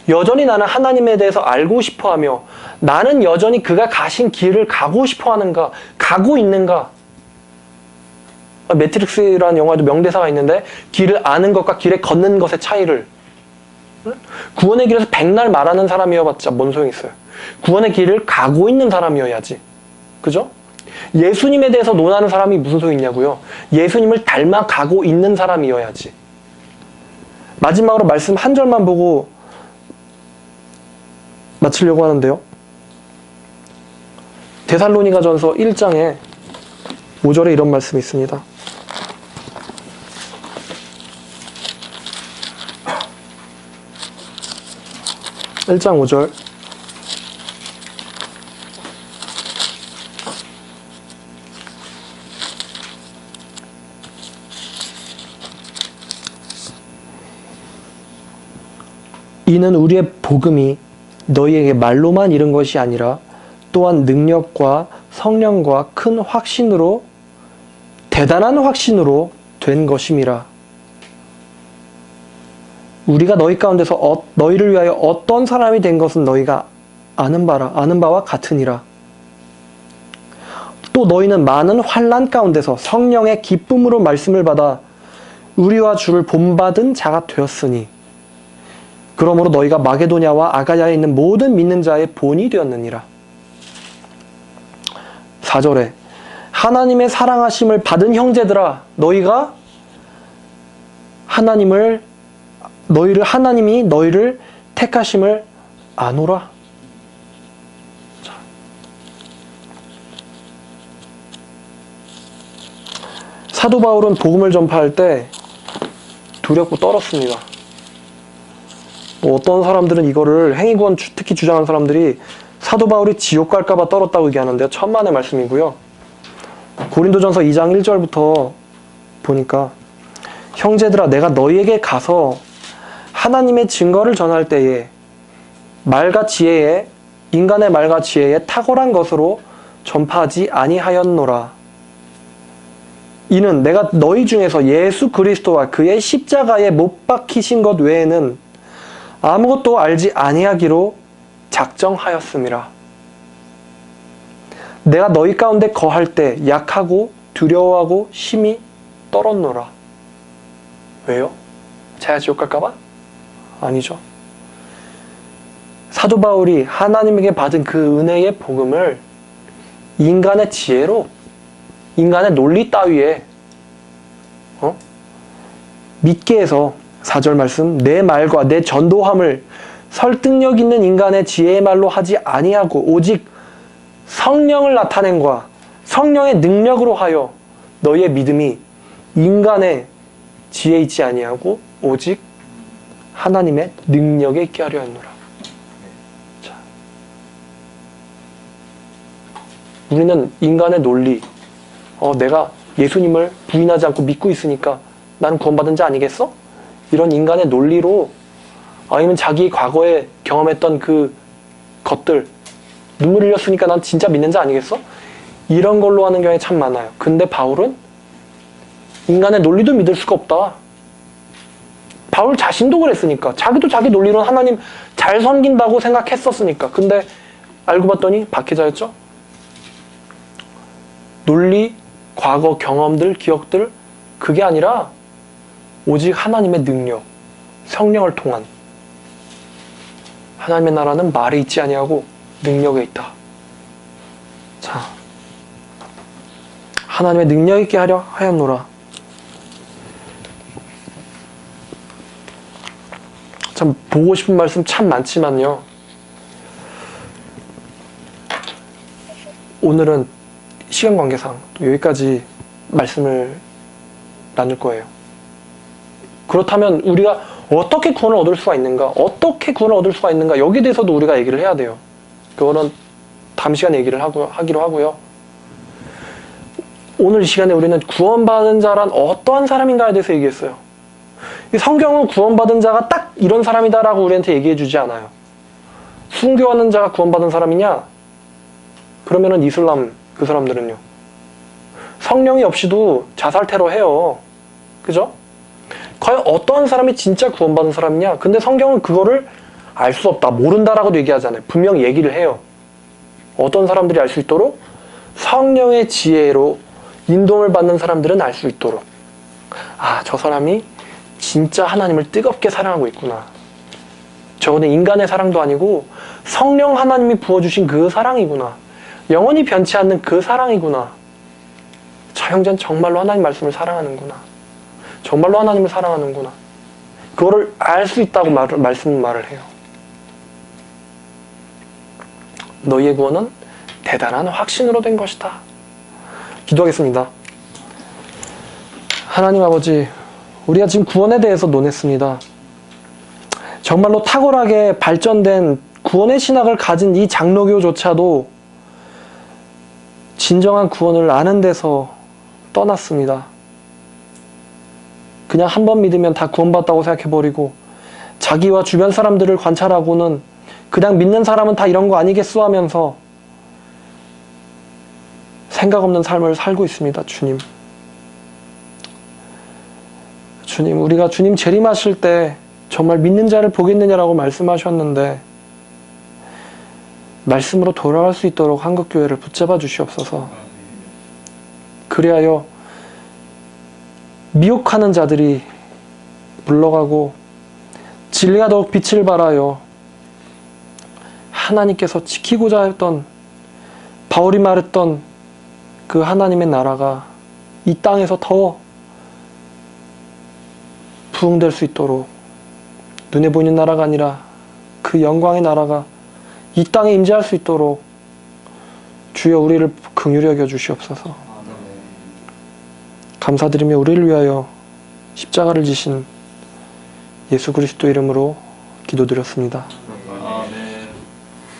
A: 여전히 나는 하나님에 대해서 알고 싶어하며, 나는 여전히 그가 가신 길을 가고 싶어하는가, 가고 있는가. 매트릭스라는 영화에도 명대사가 있는데, 길을 아는 것과 길에 걷는 것의 차이를, 구원의 길에서 백날 말하는 사람이어봤자 뭔 소용이 있어요. 구원의 길을 가고 있는 사람이어야지. 그죠? 예수님에 대해서 논하는 사람이 무슨 소용이 있냐고요. 예수님을 닮아가고 있는 사람이어야지. 마지막으로 말씀 한 절만 보고 마치려고 하는데요. 데살로니가전서 1장에 5절에 이런 말씀이 있습니다. 1장 5절. 이는 우리의 복음이 너희에게 말로만 이른 것이 아니라 또한 능력과 성령과 큰 확신으로, 대단한 확신으로 된 것임이라. 우리가 너희 가운데서 너희를 위하여 어떤 사람이 된 것은 너희가 아는 바와 같으니라. 또 너희는 많은 환난 가운데서 성령의 기쁨으로 말씀을 받아 우리와 주를 본받은 자가 되었으니, 그러므로 너희가 마게도냐와 아가야에 있는 모든 믿는 자의 본이 되었느니라. 4절에 하나님의 사랑하심을 받은 형제들아, 하나님이 너희를 택하심을 아노라. 사도 바울은 복음을 전파할 때 두렵고 떨었습니다. 어떤 사람들은 이거를, 행위구원 특히 주장하는 사람들이 사도 바울이 지옥 갈까봐 떨었다고 얘기하는데요. 천만의 말씀이고요. 고린도전서 2장 1절부터 보니까, 형제들아 내가 너희에게 가서 하나님의 증거를 전할 때에 인간의 말과 지혜에 탁월한 것으로 전파하지 아니하였노라. 이는 내가 너희 중에서 예수 그리스도와 그의 십자가에 못 박히신 것 외에는 아무것도 알지 아니하기로 작정하였음이라. 내가 너희 가운데 거할 때 약하고 두려워하고 심히 떨었노라. 왜요? 제가 지옥 갈까봐? 아니죠. 사도 바울이 하나님에게 받은 그 은혜의 복음을 인간의 지혜로, 인간의 논리 따위에 믿게 해서 4절 말씀 내 말과 내 전도함을 설득력 있는 인간의 지혜의 말로 하지 아니하고 오직 성령을 나타낸과 성령의 능력으로 하여 너희의 믿음이 인간의 지혜에 있지 아니하고 오직 하나님의 능력에 있게 하려 하노라. 자, 우리는 인간의 논리, 내가 예수님을 부인하지 않고 믿고 있으니까 나는 구원받은 자 아니겠어? 이런 인간의 논리로, 아니면 자기 과거에 경험했던 그 것들, 눈물 흘렸으니까 난 진짜 믿는 자 아니겠어? 이런 걸로 하는 경우에 참 많아요. 근데 바울은 인간의 논리도 믿을 수가 없다. 바울 자신도 그랬으니까. 자기도 자기 논리로는 하나님 잘 섬긴다고 생각했었으니까. 근데 알고 봤더니 박해자였죠? 논리, 과거 경험들, 기억들, 그게 아니라 오직 하나님의 능력, 성령을 통한 하나님의 나라는 말에 있지 아니하고 능력에 있다. 자, 하나님의 능력 있게 하려 하였노라. 참 보고 싶은 말씀 참 많지만요. 오늘은 시간 관계상 여기까지 말씀을 나눌 거예요. 그렇다면 우리가 어떻게 구원을 얻을 수가 있는가? 어떻게 구원을 얻을 수가 있는가? 여기에 대해서도 우리가 얘기를 해야 돼요. 그거는 다음 시간에 얘기를 하기로 하고요. 오늘 이 시간에 우리는 구원받은 자란 어떠한 사람인가에 대해서 얘기했어요. 이 성경은 구원받은 자가 딱 이런 사람이다라고 우리한테 얘기해 주지 않아요. 순교하는 자가 구원받은 사람이냐? 그러면은 이슬람 그 사람들은요. 성령이 없이도 자살 테러 해요. 그죠? 과연 어떠한 사람이 진짜 구원받은 사람이냐? 근데 성경은 그거를 알 수 없다, 모른다라고도 얘기하잖아요. 분명히 얘기를 해요. 어떤 사람들이 알 수 있도록? 성령의 지혜로 인도를 받는 사람들은 알 수 있도록. 아, 저 사람이 진짜 하나님을 뜨겁게 사랑하고 있구나. 저거는 인간의 사랑도 아니고 성령 하나님이 부어주신 그 사랑이구나. 영원히 변치 않는 그 사랑이구나. 저 형제는 정말로 하나님 말씀을 사랑하는구나. 정말로 하나님을 사랑하는구나. 그거를 알 수 있다고 말을 해요. 너희의 구원은 대단한 확신으로 된 것이다. 기도하겠습니다. 하나님 아버지, 우리가 지금 구원에 대해서 논했습니다. 정말로 탁월하게 발전된 구원의 신학을 가진 이 장로교조차도 진정한 구원을 아는 데서 떠났습니다. 그냥 한 번 믿으면 다 구원받았다고 생각해버리고 자기와 주변 사람들을 관찰하고는 그냥 믿는 사람은 다 이런 거 아니겠어 하면서 생각 없는 삶을 살고 있습니다. 주님, 우리가 주님 재림하실 때 정말 믿는 자를 보겠느냐라고 말씀하셨는데 말씀으로 돌아갈 수 있도록 한국교회를 붙잡아 주시옵소서. 그리하여 미혹하는 자들이 물러가고 진리가 더욱 빛을 발하여 하나님께서 지키고자 했던, 바울이 말했던 그 하나님의 나라가 이 땅에서 더 부흥될 수 있도록, 눈에 보이는 나라가 아니라 그 영광의 나라가 이 땅에 임재할 수 있도록 주여 우리를 긍휼히 여겨 주시옵소서. 감사드리며 우리를 위하여 십자가를 지신 예수 그리스도 이름으로 기도드렸습니다.